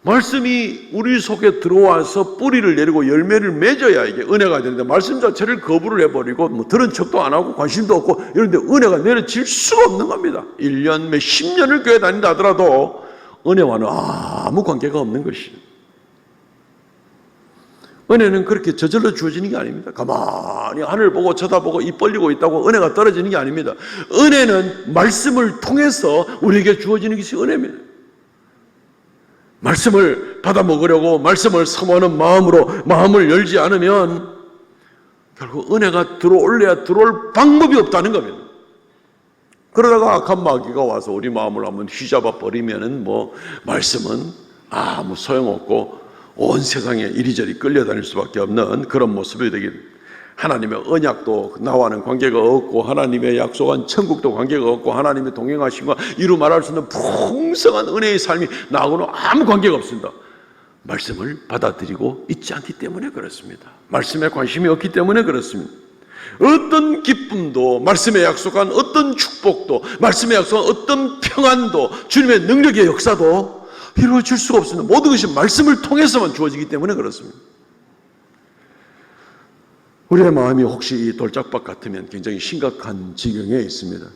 말씀이 우리 속에 들어와서 뿌리를 내리고 열매를 맺어야 이게 은혜가 되는데 말씀 자체를 거부를 해버리고 뭐 들은 척도 안 하고 관심도 없고 이런데 은혜가 내려질 수가 없는 겁니다. 1년 몇 10년을 교회 다닌다 하더라도 은혜와는 아무 관계가 없는 것이죠. 은혜는 그렇게 저절로 주어지는 게 아닙니다. 가만히 하늘 보고 쳐다보고 입 벌리고 있다고 은혜가 떨어지는 게 아닙니다. 은혜는 말씀을 통해서 우리에게 주어지는 것이 은혜입니다. 말씀을 받아 먹으려고 말씀을 사모하는 마음으로 마음을 열지 않으면 결국 은혜가 들어올래야 들어올 방법이 없다는 겁니다. 그러다가 악한 마귀가 와서 우리 마음을 한번 휘잡아 버리면은 뭐 말씀은 아무 소용없고 온 세상에 이리저리 끌려다닐 수밖에 없는 그런 모습이 되게 됩니다. 하나님의 언약도 나와는 관계가 없고 하나님의 약속한 천국도 관계가 없고 하나님의 동행하심과 이루 말할 수 있는 풍성한 은혜의 삶이 나하고는 아무 관계가 없습니다. 말씀을 받아들이고 있지 않기 때문에 그렇습니다. 말씀에 관심이 없기 때문에 그렇습니다. 어떤 기쁨도, 말씀에 약속한 어떤 축복도, 말씀에 약속한 어떤 평안도, 주님의 능력의 역사도 이루어질 수가 없습니다. 모든 것이 말씀을 통해서만 주어지기 때문에 그렇습니다. 우리의 마음이 혹시 이 돌짝밭 같으면 굉장히 심각한 지경에 있습니다.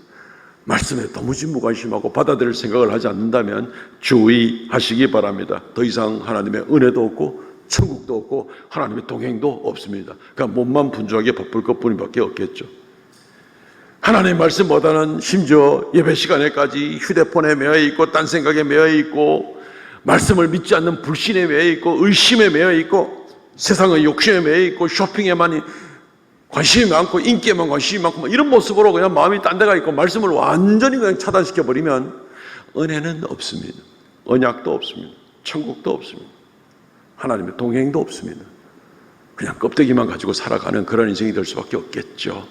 말씀에 도무지 무관심하고 받아들일 생각을 하지 않는다면 주의하시기 바랍니다. 더 이상 하나님의 은혜도 없고 천국도 없고 하나님의 동행도 없습니다. 그러니까 몸만 분주하게 바쁠 것뿐이밖에 없겠죠. 하나님의 말씀보다는 심지어 예배 시간에까지 휴대폰에 매여 있고 딴 생각에 매여 있고 말씀을 믿지 않는 불신에 매여 있고 의심에 매여 있고 세상의 욕심에 매여 있고 쇼핑에만 관심이 많고 인기에만 관심이 많고 이런 모습으로 그냥 마음이 딴 데가 있고 말씀을 완전히 그냥 차단시켜 버리면 은혜는 없습니다. 언약도 없습니다. 천국도 없습니다. 하나님의 동행도 없습니다. 그냥 껍데기만 가지고 살아가는 그런 인생이 될 수밖에 없겠죠.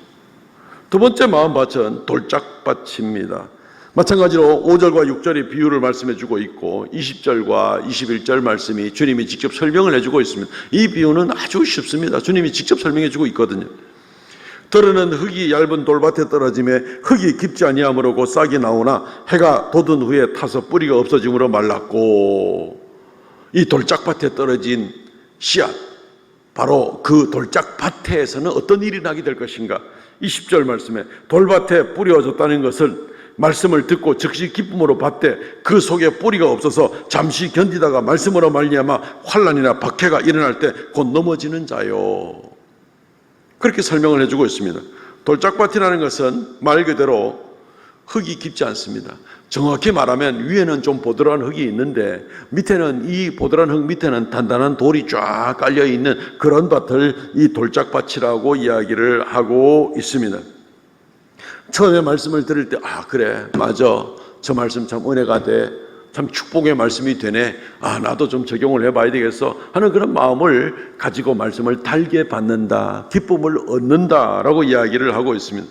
두 번째 마음밭은 돌짝밭입니다. 마찬가지로 5절과 6절의 비유를 말씀해 주고 있고 20절과 21절 말씀이 주님이 직접 설명을 해주고 있습니다. 이 비유는 아주 쉽습니다. 주님이 직접 설명해 주고 있거든요. 들으는 흙이 얇은 돌밭에 떨어짐에 흙이 깊지 아니하므로 곧 싹이 나오나 해가 돋은 후에 타서 뿌리가 없어짐으로 말랐고, 이 돌짝밭에 떨어진 씨앗, 바로 그 돌짝밭에서는 어떤 일이 나게 될 것인가? 20절 말씀에 돌밭에 뿌려졌다는 것은 말씀을 듣고 즉시 기쁨으로 받되 그 속에 뿌리가 없어서 잠시 견디다가 말씀으로 말미암아 환난이나 박해가 일어날 때 곧 넘어지는 자요. 그렇게 설명을 해주고 있습니다. 돌짝밭이라는 것은 말 그대로 흙이 깊지 않습니다. 정확히 말하면 위에는 좀 보드라운 흙이 있는데 밑에는, 이 보드라운 흙 밑에는 단단한 돌이 쫙 깔려 있는 그런 밭을 이 돌짝밭이라고 이야기를 하고 있습니다. 처음에 말씀을 들을 때 그래 맞아, 저 말씀 참 은혜가 돼, 참 축복의 말씀이 되네, 나도 좀 적용을 해봐야 되겠어 하는 그런 마음을 가지고 말씀을 달게 받는다, 기쁨을 얻는다라고 이야기를 하고 있습니다.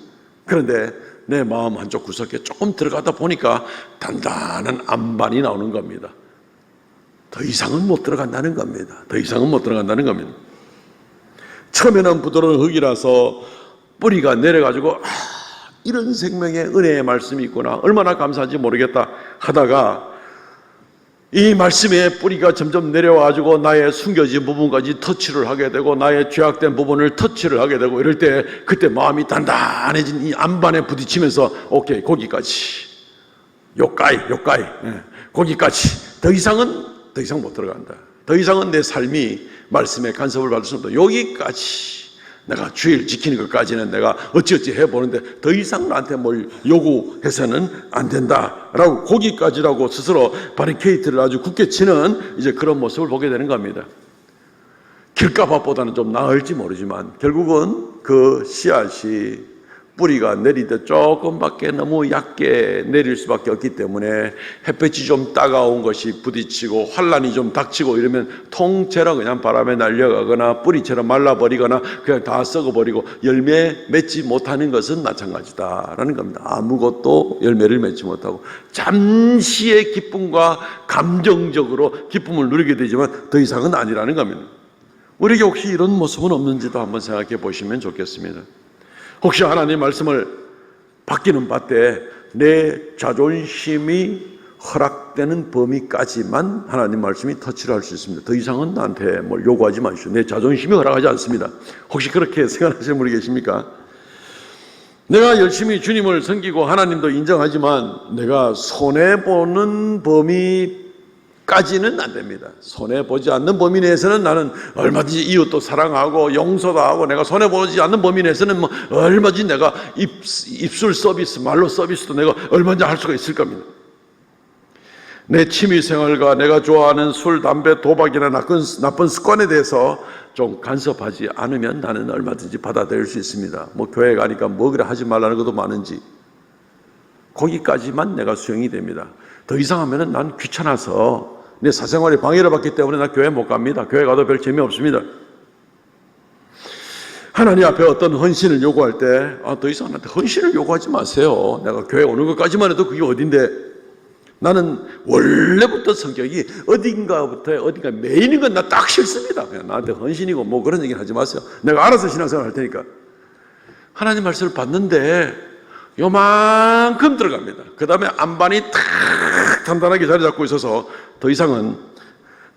그런데 내 마음 한쪽 구석에 조금 들어가다 보니까 단단한 안반이 나오는 겁니다. 더 이상은 못 들어간다는 겁니다. 더 이상은 못 들어간다는 겁니다. 처음에는 부드러운 흙이라서 뿌리가 내려가지고 이런 생명의 은혜의 말씀이 있구나, 얼마나 감사한지 모르겠다 하다가 이 말씀의 뿌리가 점점 내려와가지고 나의 숨겨진 부분까지 터치를 하게 되고 나의 죄악된 부분을 터치를 하게 되고 이럴 때 그때 마음이 단단해진 이 안반에 부딪히면서 오케이, 거기까지, 요까이 거기까지, 더 이상 못 들어간다. 더 이상은 내 삶이 말씀의 간섭을 받을 수 없다. 여기까지 내가 주의를 지키는 것까지는 내가 어찌어찌 해보는데 더 이상 나한테 뭘 요구해서는 안 된다라고, 거기까지라고 스스로 바리케이트를 아주 굳게 치는 이제 그런 모습을 보게 되는 겁니다. 길가밭보다는 좀 나을지 모르지만 결국은 그 씨앗이 뿌리가 내리듯 조금밖에 너무 얕게 내릴 수밖에 없기 때문에 햇볕이 좀 따가운 것이 부딪히고 환란이 좀 닥치고 이러면 통째로 그냥 바람에 날려가거나 뿌리처럼 말라버리거나 그냥 다 썩어버리고 열매 맺지 못하는 것은 마찬가지다라는 겁니다. 아무것도 열매를 맺지 못하고 잠시의 기쁨과 감정적으로 기쁨을 누리게 되지만 더 이상은 아니라는 겁니다. 우리에게 혹시 이런 모습은 없는지도 한번 생각해 보시면 좋겠습니다. 혹시 하나님 말씀을 받기는 받되 내 자존심이 허락되는 범위까지만 하나님 말씀이 터치를 할 수 있습니다. 더 이상은 나한테 뭘 요구하지 마십시오. 내 자존심이 허락하지 않습니다. 혹시 그렇게 생각하시는 분이 계십니까? 내가 열심히 주님을 섬기고 하나님도 인정하지만 내가 손해보는 범위까지는 안 됩니다. 손해보지 않는 범위 내에서는 나는 얼마든지 이웃도 사랑하고 용서도 하고, 내가 손해보지 않는 범위 내에서는 얼마든지 내가 입술 서비스, 말로 서비스도 내가 얼마든지 할 수가 있을 겁니다. 내 취미생활과 내가 좋아하는 술, 담배, 도박이나 나쁜 습관에 대해서 좀 간섭하지 않으면 나는 얼마든지 받아들일 수 있습니다. 교회 가니까 뭐 그래 하지 말라는 것도 많은지 거기까지만 내가 수용이 됩니다. 더 이상 하면은 난 귀찮아서 내 사생활에 방해를 받기 때문에 나 교회 못 갑니다. 교회 가도 별 재미없습니다. 하나님 앞에 어떤 헌신을 요구할 때 더 이상 나한테 헌신을 요구하지 마세요. 내가 교회 오는 것까지만 해도 그게 어딘데, 나는 원래부터 성격이 어딘가 매이는 건 나 딱 싫습니다. 그냥 나한테 헌신이고 뭐 그런 얘기는 하지 마세요. 내가 알아서 신앙생활 할 테니까. 하나님 말씀을 받는데 요만큼 들어갑니다. 그 다음에 안반이 탁 단단하게 자리 잡고 있어서 더 이상은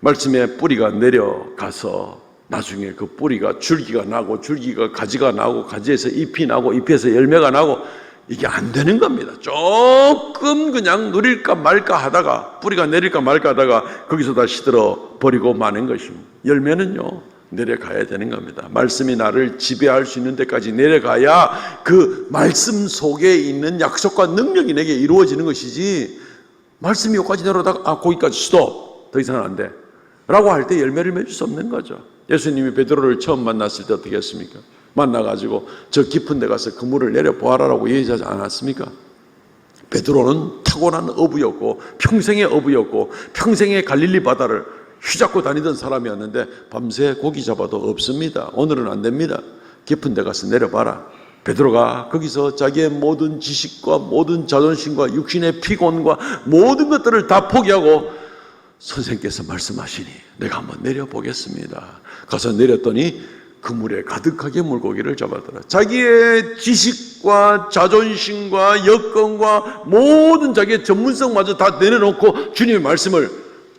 말씀의 뿌리가 내려가서 나중에 그 뿌리가 줄기가 나고, 줄기가 가지가 나고, 가지에서 잎이 나고, 잎에서 열매가 나고, 이게 안 되는 겁니다. 조금 그냥 누릴까 말까 하다가, 뿌리가 내릴까 말까 하다가 거기서 다 시들어 버리고 마는 것입니다. 열매는요 내려가야 되는 겁니다. 말씀이 나를 지배할 수 있는 데까지 내려가야 그 말씀 속에 있는 약속과 능력이 내게 이루어지는 것이지, 말씀이 여기까지 내려오다가 거기까지 스톱, 더 이상은 안 돼 라고 할 때 열매를 맺을 수 없는 거죠. 예수님이 베드로를 처음 만났을 때 어떻게 했습니까? 만나가지고 저 깊은 데 가서 그물을 내려보아라라고 얘기하지 않았습니까? 베드로는 타고난 어부였고 평생의 어부였고 평생의 갈릴리 바다를 휘잡고 다니던 사람이었는데 밤새 고기 잡아도 없습니다. 오늘은 안 됩니다. 깊은 데 가서 내려봐라. 베드로가 거기서 자기의 모든 지식과 모든 자존심과 육신의 피곤과 모든 것들을 다 포기하고 선생께서 말씀하시니 내가 한번 내려보겠습니다. 가서 내렸더니 그물에 가득하게 물고기를 잡았더라. 자기의 지식과 자존심과 여건과 모든 자기의 전문성마저 다 내려놓고 주님의 말씀을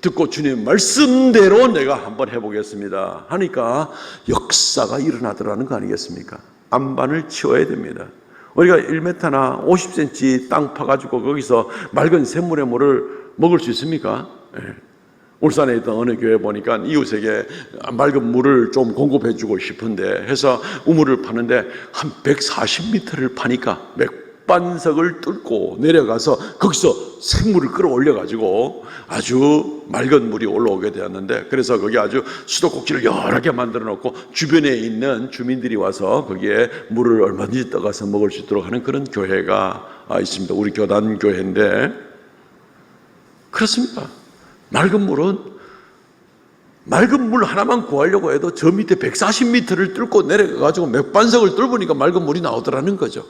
듣고 주님 말씀대로 내가 한번 해보겠습니다 하니까 역사가 일어나더라는 거 아니겠습니까? 안반을 치워야 됩니다. 우리가 1m나 50cm 땅 파가지고 거기서 맑은 샘물의 물을 먹을 수 있습니까? 울산에 있던 어느 교회 보니까 이웃에게 맑은 물을 좀 공급해주고 싶은데 해서 우물을 파는데 한 140m를 파니까 맥반석을 뚫고 내려가서 거기서 생물을 끌어올려가지고 아주 맑은 물이 올라오게 되었는데, 그래서 거기 아주 수도꼭지를 여러 개 만들어 놓고 주변에 있는 주민들이 와서 거기에 물을 얼마든지 떠가서 먹을 수 있도록 하는 그런 교회가 있습니다. 우리 교단 교회인데, 그렇습니다. 맑은 물 하나만 구하려고 해도 저 밑에 140m를 뚫고 내려가가지고 맥반석을 뚫으니까 맑은 물이 나오더라는 거죠.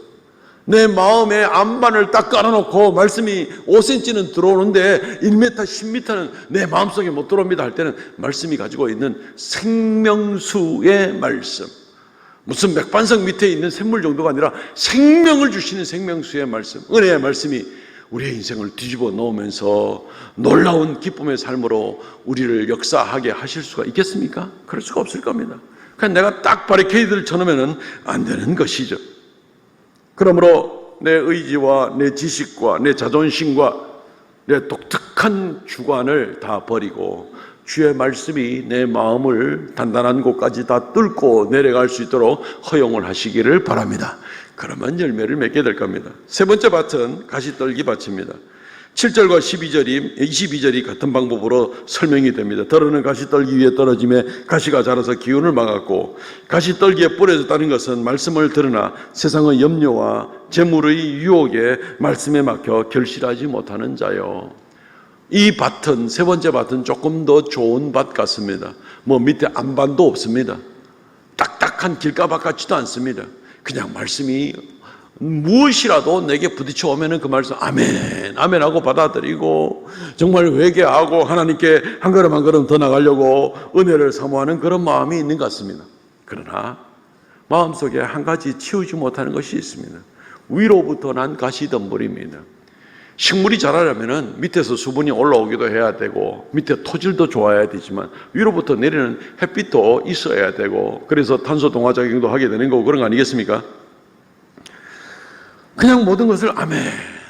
내 마음에 안반을 딱 깔아놓고 말씀이 5cm는 들어오는데 1m, 10m는 내 마음속에 못 들어옵니다 할 때는 말씀이 가지고 있는 생명수의 말씀, 무슨 맥반석 밑에 있는 샘물 정도가 아니라 생명을 주시는 생명수의 말씀, 은혜의 말씀이 우리의 인생을 뒤집어 놓으면서 놀라운 기쁨의 삶으로 우리를 역사하게 하실 수가 있겠습니까? 그럴 수가 없을 겁니다. 그냥 내가 딱 바리케이드를 쳐놓으면 안 되는 것이죠. 그러므로 내 의지와 내 지식과 내 자존심과 내 독특한 주관을 다 버리고 주의 말씀이 내 마음을 단단한 곳까지 다 뚫고 내려갈 수 있도록 허용을 하시기를 바랍니다. 그러면 열매를 맺게 될 겁니다. 세 번째 밭은 가시떨기 밭입니다. 7절과 22절이 같은 방법으로 설명이 됩니다. 더러는 가시떨기 위에 떨어짐에 가시가 자라서 기운을 막았고, 가시떨기에 뿌려졌다는 것은 말씀을 들으나 세상의 염려와 재물의 유혹에 말씀에 막혀 결실하지 못하는 자요. 이 밭은, 세 번째 밭은 조금 더 좋은 밭 같습니다. 뭐 밑에 안반도 없습니다. 딱딱한 길가밭 같지도 않습니다. 그냥 말씀이 무엇이라도 내게 부딪혀 오면은 그 말씀 아멘 아멘 하고 받아들이고 정말 회개하고 하나님께 한 걸음 한 걸음 더 나가려고 은혜를 사모하는 그런 마음이 있는 것 같습니다. 그러나 마음속에 한 가지 치우지 못하는 것이 있습니다. 위로부터 난 가시덤불입니다. 식물이 자라려면은 밑에서 수분이 올라오기도 해야 되고 밑에 토질도 좋아야 되지만 위로부터 내리는 햇빛도 있어야 되고, 그래서 탄소 동화 작용도 하게 되는 거고 그런 거 아니겠습니까? 그냥 모든 것을 아멘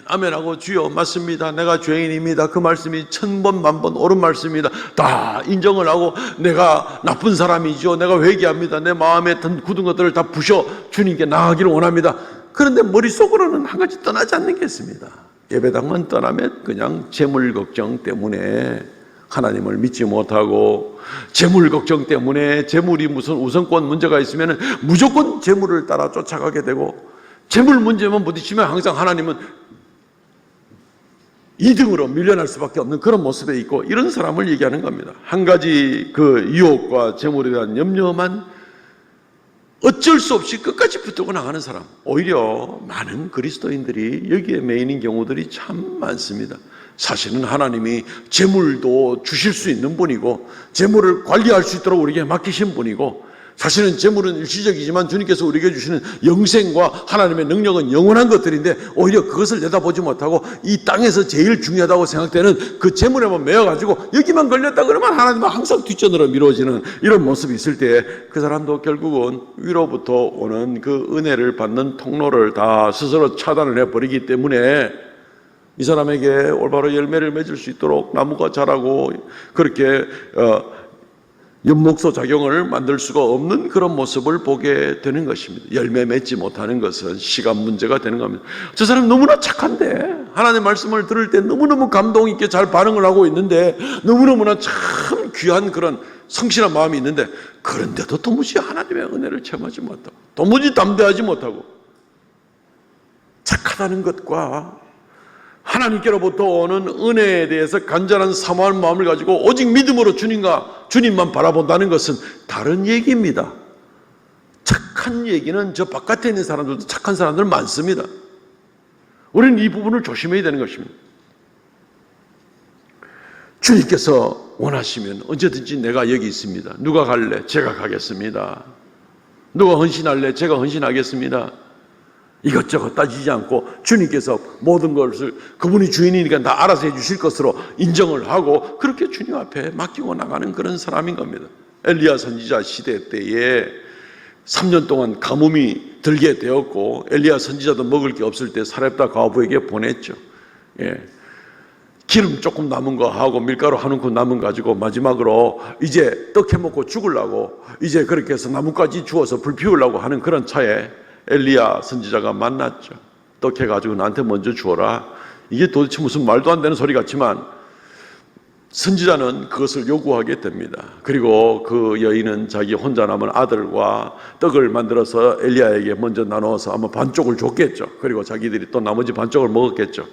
아멘하고 주여 맞습니다, 내가 죄인입니다, 그 말씀이 1000번 만번 옳은 말씀입니다 다 인정을 하고 내가 나쁜 사람이죠, 내가 회개합니다, 내 마음에 굳은 것들을 다 부셔 주님께 나아가기를 원합니다. 그런데 머릿속으로는 한 가지 떠나지 않는 게 있습니다. 예배당만 떠나면 그냥 재물 걱정 때문에 하나님을 믿지 못하고, 재물 걱정 때문에 재물이 무슨 우선권 문제가 있으면 무조건 재물을 따라 쫓아가게 되고, 재물 문제만 부딪히면 항상 하나님은 2등으로 밀려날 수밖에 없는 그런 모습에 있고, 이런 사람을 얘기하는 겁니다. 한 가지 그 유혹과 재물에 대한 염려만 어쩔 수 없이 끝까지 붙들고 나가는 사람, 오히려 많은 그리스도인들이 여기에 매인인 경우들이 참 많습니다. 사실은 하나님이 재물도 주실 수 있는 분이고 재물을 관리할 수 있도록 우리에게 맡기신 분이고, 사실은 재물은 일시적이지만 주님께서 우리에게 주시는 영생과 하나님의 능력은 영원한 것들인데 오히려 그것을 내다보지 못하고 이 땅에서 제일 중요하다고 생각되는 그 재물에만 매여가지고 여기만 걸렸다 그러면 하나님은 항상 뒷전으로 미뤄지는 이런 모습이 있을 때 그 사람도 결국은 위로부터 오는 그 은혜를 받는 통로를 다 스스로 차단을 해버리기 때문에 이 사람에게 올바로 열매를 맺을 수 있도록 나무가 자라고 그렇게 엽목소 작용을 만들 수가 없는 그런 모습을 보게 되는 것입니다. 열매 맺지 못하는 것은 시간 문제가 되는 겁니다. 저 사람 너무나 착한데, 하나님의 말씀을 들을 때 너무너무 감동 있게 잘 반응을 하고 있는데, 너무너무나 참 귀한 그런 성실한 마음이 있는데, 그런데도 도무지 하나님의 은혜를 체험하지 못하고 도무지 담대하지 못하고, 착하다는 것과 하나님께로부터 오는 은혜에 대해서 간절한 사모하는 마음을 가지고 오직 믿음으로 주님만 바라본다는 것은 다른 얘기입니다. 착한 얘기는 저 바깥에 있는 사람들도 착한 사람들 많습니다. 우리는 이 부분을 조심해야 되는 것입니다. 주님께서 원하시면 언제든지 내가 여기 있습니다. 누가 갈래? 제가 가겠습니다. 누가 헌신할래? 제가 헌신하겠습니다. 이것저것 따지지 않고 주님께서 모든 것을 그분이 주인이니까 다 알아서 해주실 것으로 인정을 하고 그렇게 주님 앞에 맡기고 나가는 그런 사람인 겁니다. 엘리야 선지자 시대 때에 3년 동안 가뭄이 들게 되었고 엘리야 선지자도 먹을 게 없을 때 사렙다 과부에게 보냈죠. 기름 조금 남은 거 하고 밀가루 한 움큼 남은 거 가지고 마지막으로 이제 떡 해먹고 죽으려고 이제 그렇게 해서 나뭇가지 주워서 불 피우려고 하는 그런 차에 엘리야 선지자가 만났죠. 떡 해가지고 나한테 먼저 주어라. 이게 도대체 무슨 말도 안 되는 소리 같지만 선지자는 그것을 요구하게 됩니다. 그리고 그 여인은 자기 혼자 남은 아들과 떡을 만들어서 엘리야에게 먼저 나눠서 아마 반쪽을 줬겠죠. 그리고 자기들이 또 나머지 반쪽을 먹었겠죠.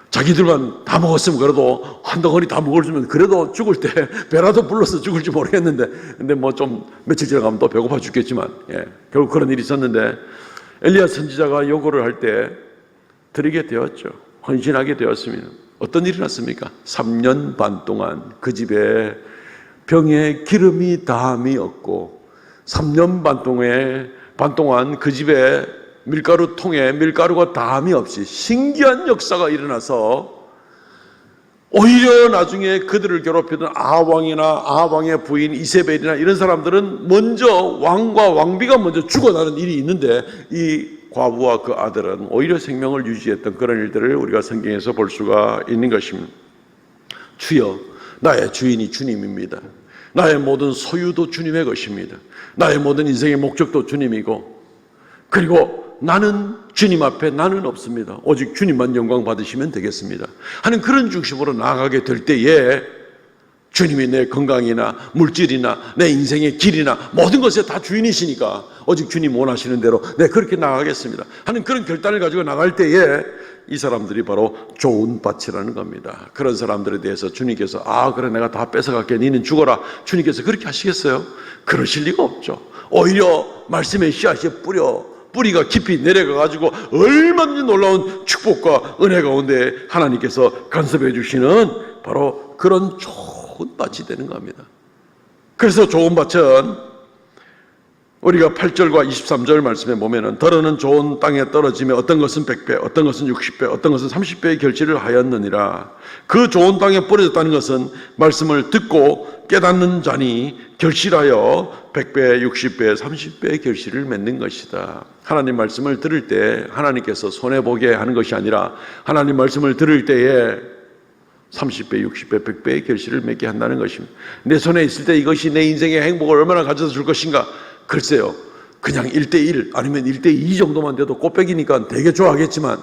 자기들만 다 먹었으면 그래도 한 덩어리 다 먹어주면 그래도 죽을 때 배라도 불러서 죽을지 모르겠는데 근데 뭐 좀 며칠 지나가면 또 배고파 죽겠지만 결국 그런 일이 있었는데 엘리야 선지자가 요구를 할 때 드리게 되었죠. 헌신하게 되었습니다. 어떤 일이 났습니까? 3년 반 동안 그 집에 병에 기름이 다함이 없고 3년 반 동안 그 집에 밀가루 통에 밀가루가 다함이 없이 신기한 역사가 일어나서 오히려 나중에 그들을 괴롭히던 아합왕이나 아합왕의 부인 이세벨이나 이런 사람들은 먼저 왕과 왕비가 먼저 죽어나는 일이 있는데 이 과부와 그 아들은 오히려 생명을 유지했던 그런 일들을 우리가 성경에서 볼 수가 있는 것입니다. 주여, 나의 주인이 주님입니다. 나의 모든 소유도 주님의 것입니다. 나의 모든 인생의 목적도 주님이고 그리고 나는 주님 앞에 나는 없습니다. 오직 주님만 영광 받으시면 되겠습니다 하는 그런 중심으로 나아가게 될 때에 주님이 내 건강이나 물질이나 내 인생의 길이나 모든 것에 다 주인이시니까 오직 주님 원하시는 대로 네 그렇게 나가겠습니다 하는 그런 결단을 가지고 나갈 때에 이 사람들이 바로 좋은 밭이라는 겁니다. 그런 사람들에 대해서 주님께서 그래 내가 다 뺏어갈게 니는 죽어라 주님께서 그렇게 하시겠어요? 그러실 리가 없죠. 오히려 말씀의 씨앗이 뿌리가 깊이 내려가가지고 얼마든지 놀라운 축복과 은혜 가운데 하나님께서 간섭해 주시는 바로 그런 좋은 밭이 되는 겁니다. 그래서 좋은 밭은 우리가 8절과 23절 말씀에 보면은 더러는 좋은 땅에 떨어지며 어떤 것은 100배, 어떤 것은 60배, 어떤 것은 30배의 결실을 하였느니라. 그 좋은 땅에 뿌려졌다는 것은 말씀을 듣고 깨닫는 자니 결실하여 100배, 60배, 30배의 결실을 맺는 것이다. 하나님 말씀을 들을 때 하나님께서 손해보게 하는 것이 아니라 하나님 말씀을 들을 때에 30배, 60배, 100배의 결실을 맺게 한다는 것입니다. 내 손에 있을 때 이것이 내 인생의 행복을 얼마나 가져다 줄 것인가? 글쎄요, 그냥 1:1 아니면 1:2 정도만 돼도 꽃배기니까 되게 좋아하겠지만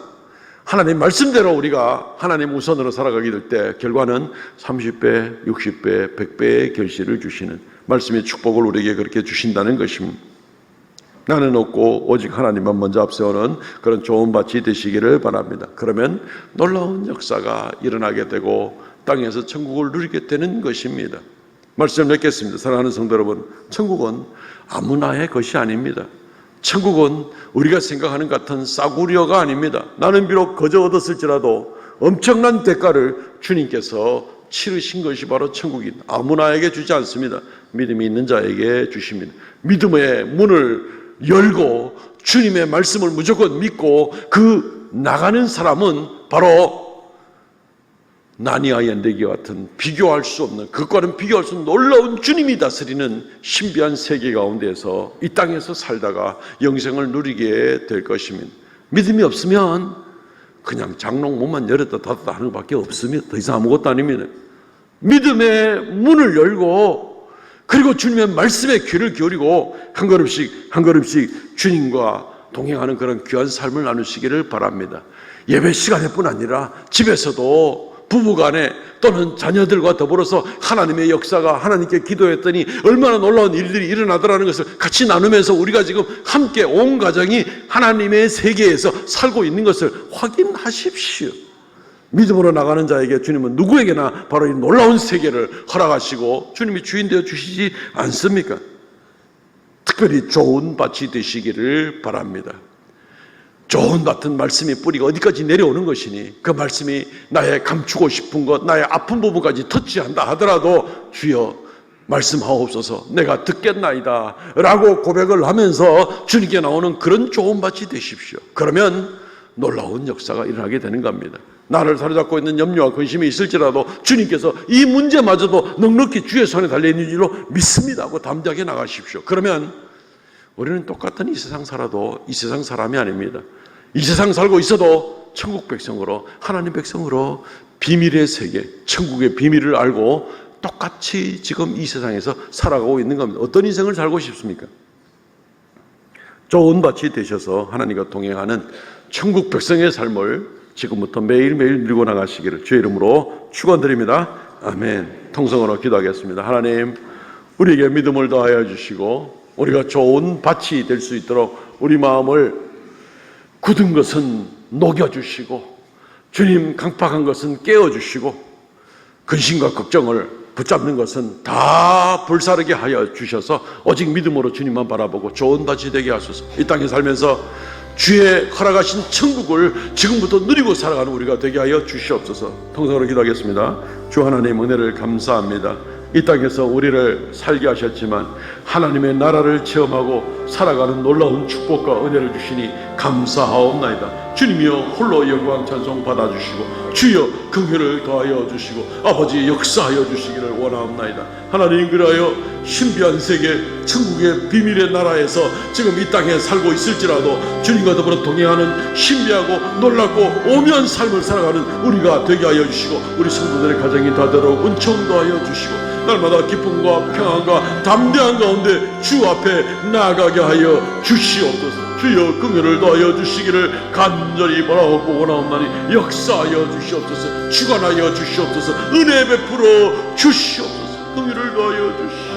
하나님 말씀대로 우리가 하나님 우선으로 살아가게 될 때 결과는 30배, 60배, 100배의 결실을 주시는 말씀의 축복을 우리에게 그렇게 주신다는 것입니다. 나는 없고 오직 하나님만 먼저 앞세우는 그런 좋은 밭이 되시기를 바랍니다. 그러면 놀라운 역사가 일어나게 되고 땅에서 천국을 누리게 되는 것입니다. 말씀을 맺겠습니다. 사랑하는 성도 여러분, 천국은 아무나의 것이 아닙니다. 천국은 우리가 생각하는 같은 싸구려가 아닙니다. 나는 비록 거저 얻었을지라도 엄청난 대가를 주님께서 치르신 것이 바로 천국인 아무나에게 주지 않습니다. 믿음이 있는 자에게 주십니다. 믿음의 문을 열고 주님의 말씀을 무조건 믿고 그 나가는 사람은 바로 나니아 연대기와 같은 비교할 수 없는 그것과는 비교할 수 없는 놀라운 주님이 다스리는 신비한 세계 가운데서 이 땅에서 살다가 영생을 누리게 될 것입니다. 믿음이 없으면 그냥 장롱 문만 열었다 닫았다 하는 것밖에 없습니다. 더 이상 아무것도 아닙니다. 믿음의 문을 열고 그리고 주님의 말씀에 귀를 기울이고 한 걸음씩 한 걸음씩 주님과 동행하는 그런 귀한 삶을 나누시기를 바랍니다. 예배 시간에 뿐 아니라 집에서도 부부간에 또는 자녀들과 더불어서 하나님의 역사가 하나님께 기도했더니 얼마나 놀라운 일들이 일어나더라는 것을 같이 나누면서 우리가 지금 함께 온 가정이 하나님의 세계에서 살고 있는 것을 확인하십시오. 믿음으로 나가는 자에게 주님은 누구에게나 바로 이 놀라운 세계를 허락하시고 주님이 주인 되어 주시지 않습니까? 특별히 좋은 밭이 되시기를 바랍니다. 좋은 밭은 말씀의 뿌리가 어디까지 내려오는 것이니 그 말씀이 나의 감추고 싶은 것, 나의 아픈 부분까지 터치한다 하더라도 주여 말씀하옵소서. 내가 듣겠나이다 라고 고백을 하면서 주님께 나오는 그런 좋은 밭이 되십시오. 그러면 놀라운 역사가 일어나게 되는 겁니다. 나를 사로잡고 있는 염려와 근심이 있을지라도 주님께서 이 문제마저도 넉넉히 주의 손에 달려있는 줄로 믿습니다 하고 담대하게 나가십시오. 그러면 우리는 똑같은 이 세상 살아도 이 세상 사람이 아닙니다. 이 세상 살고 있어도 천국 백성으로, 하나님 백성으로 비밀의 세계, 천국의 비밀을 알고 똑같이 지금 이 세상에서 살아가고 있는 겁니다. 어떤 인생을 살고 싶습니까? 좋은 밭이 되셔서 하나님과 동행하는 천국 백성의 삶을 지금부터 매일매일 누리고 나가시기를 주의 이름으로 축원드립니다. 아멘. 통성으로 기도하겠습니다. 하나님, 우리에게 믿음을 더하여 주시고 우리가 좋은 밭이 될 수 있도록 우리 마음을 굳은 것은 녹여주시고 주님 강팍한 것은 깨워주시고 근심과 걱정을 붙잡는 것은 다 불사르게 하여 주셔서 오직 믿음으로 주님만 바라보고 좋은 밭이 되게 하소서. 이 땅에 살면서 주의 허락하신 천국을 지금부터 누리고 살아가는 우리가 되게 하여 주시옵소서. 통성으로 기도하겠습니다. 주 하나님 은혜를 감사합니다. 이 땅에서 우리를 살게 하셨지만 하나님의 나라를 체험하고 살아가는 놀라운 축복과 은혜를 주시니 감사하옵나이다. 주님이여 홀로 영광 찬송 받아주시고 주여 긍휼을 더하여 주시고 아버지 역사하여 주시기를 원하옵나이다. 하나님, 그리하여 신비한 세계 천국의 비밀의 나라에서 지금 이 땅에 살고 있을지라도 주님과 더불어 동행하는 신비하고 놀랍고 오묘한 삶을 살아가는 우리가 되게 하여 주시고 우리 성도들의 가정이 다되도록 은총 더하여 주시고 날마다 기쁨과 평안과 담대한 가운데 주 앞에 나아가게 하여 주시옵소서. 주여 긍휼을 더하여 주시기를 간절히 바라옵고 원하옵나니 역사하여 주시옵소서. 주관하여 주시옵소서. 은혜 베풀어 주시옵소서. 긍휼을 더하여 주시옵소서.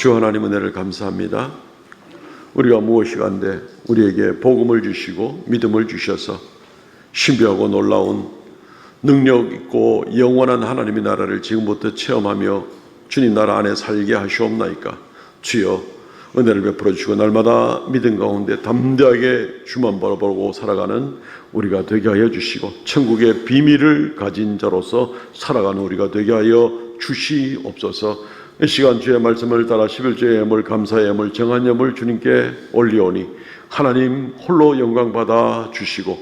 주 하나님 은혜를 감사합니다. 우리가 무엇이간데 우리에게 복음을 주시고 믿음을 주셔서 신비하고 놀라운 능력 있고 영원한 하나님의 나라를 지금부터 체험하며 주님 나라 안에 살게 하시옵나이까. 주여, 은혜를 베풀어 주시고 날마다 믿음 가운데 담대하게 주만 바라보고 살아가는 우리가 되게 하여 주시고 천국의 비밀을 가진 자로서 살아가는 우리가 되게 하여 주시옵소서. 이 시간 주의 말씀을 따라 11조의 예물, 감사의 예물, 정한 예물 주님께 올리오니 하나님 홀로 영광 받아 주시고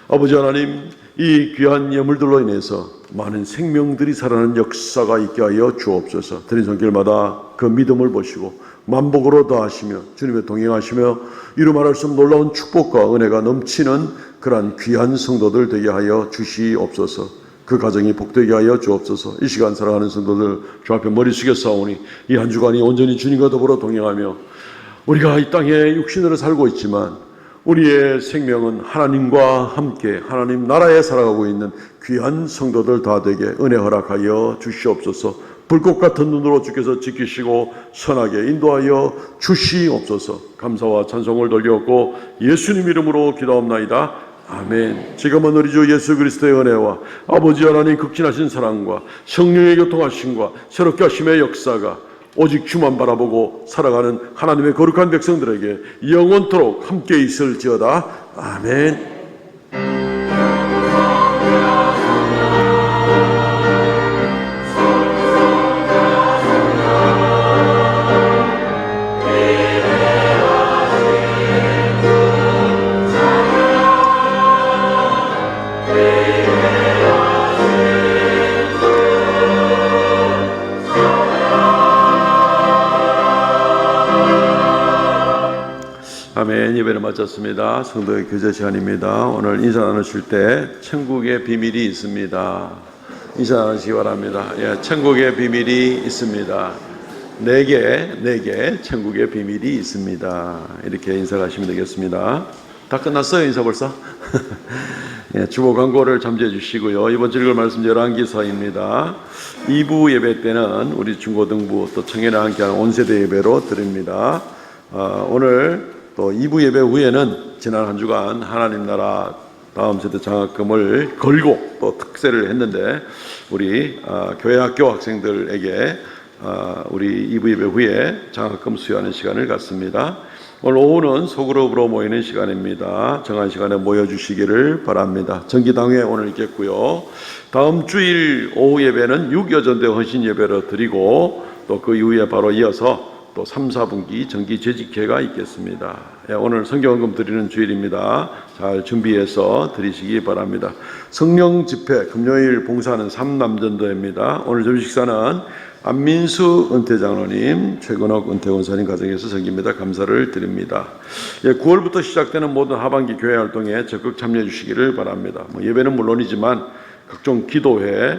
아버지 하나님 이 귀한 예물들로 인해서 많은 생명들이 살아나는 역사가 있게 하여 주옵소서. 드린 손길마다 그 믿음을 보시고 만복으로 더하시며 주님의 동행하시며 이루 말할 수 없는 놀라운 축복과 은혜가 넘치는 그러한 귀한 성도들 되게 하여 주시옵소서. 그 가정이 복되게 하여 주옵소서. 이 시간 살아가는 성도들 주 앞에 머리 숙여 싸우니 이 한 주간이 온전히 주님과 더불어 동행하며 우리가 이 땅에 육신으로 살고 있지만 우리의 생명은 하나님과 함께 하나님 나라에 살아가고 있는 귀한 성도들 다 되게 은혜 허락하여 주시옵소서. 불꽃 같은 눈으로 주께서 지키시고 선하게 인도하여 주시옵소서. 감사와 찬송을 돌려옵고 예수님 이름으로 기도합나이다. 아멘. 지금은 우리 주 예수 그리스도의 은혜와 아버지 하나님 극진하신 사랑과 성령의 교통하심과 새롭게 하심의 역사가 오직 주만 바라보고 살아가는 하나님의 거룩한 백성들에게 영원토록 함께 있을지어다. 아멘. 아멘. 예배를 마쳤습니다. 성도의 교제 시간입니다. 오늘 인사 나누실 때 천국의 비밀이 있습니다. 인사 나누시기 바랍니다. 예, 천국의 비밀이 있습니다. 내게 천국의 비밀이 있습니다. 이렇게 인사하시면 되겠습니다. 다 끝났어요, 인사 벌써? 예, 주보 광고를 잠재해 주시고요. 이번 주 읽을 말씀 열왕기서입니다. 2부 예배 때는 우리 중고등부 또 청년과 함께하는 온세대 예배로 드립니다. 오늘 또 2부 예배 후에는 지난 한 주간 하나님 나라 다음 세대 장학금을 걸고 또 특세를 했는데 우리 교회 학교 학생들에게 우리 2부 예배 후에 장학금 수여하는 시간을 갖습니다. 오늘 오후는 소그룹으로 모이는 시간입니다. 정한 시간에 모여주시기를 바랍니다. 정기당회 오늘 있겠고요. 다음 주일 오후 예배는 6여전대 헌신 예배로 드리고 또 그 이후에 바로 이어서 또 3, 4분기 정기 재직회가 있겠습니다. 예, 오늘 성경헌금 드리는 주일입니다. 잘 준비해서 드리시기 바랍니다. 성령 집회 금요일 봉사는 3남전도입니다. 오늘 점심식사는 안민수 은퇴장로님, 최근옥 은퇴원사님 가정에서 섬깁니다. 감사를 드립니다. 예, 9월부터 시작되는 모든 하반기 교회 활동에 적극 참여해 주시기를 바랍니다. 예배는 물론이지만 각종 기도회,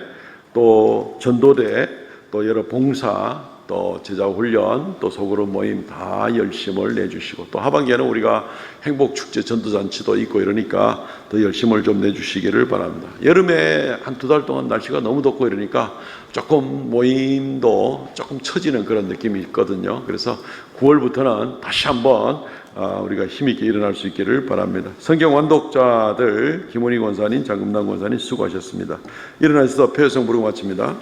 또 전도대, 또 여러 봉사, 또 제자훈련, 또 소그룹 모임 다 열심을 내주시고 또 하반기에는 우리가 행복축제 전도잔치도 있고 이러니까 더 열심을 좀 내주시기를 바랍니다. 여름에 한 두 달 동안 날씨가 너무 덥고 이러니까 조금 모임도 조금 처지는 그런 느낌이 있거든요. 그래서 9월부터는 다시 한번 우리가 힘있게 일어날 수 있기를 바랍니다. 성경 완독자들 김원희 권사님, 장금남 권사님 수고하셨습니다. 일어나셔서 폐회성 부르고 마칩니다.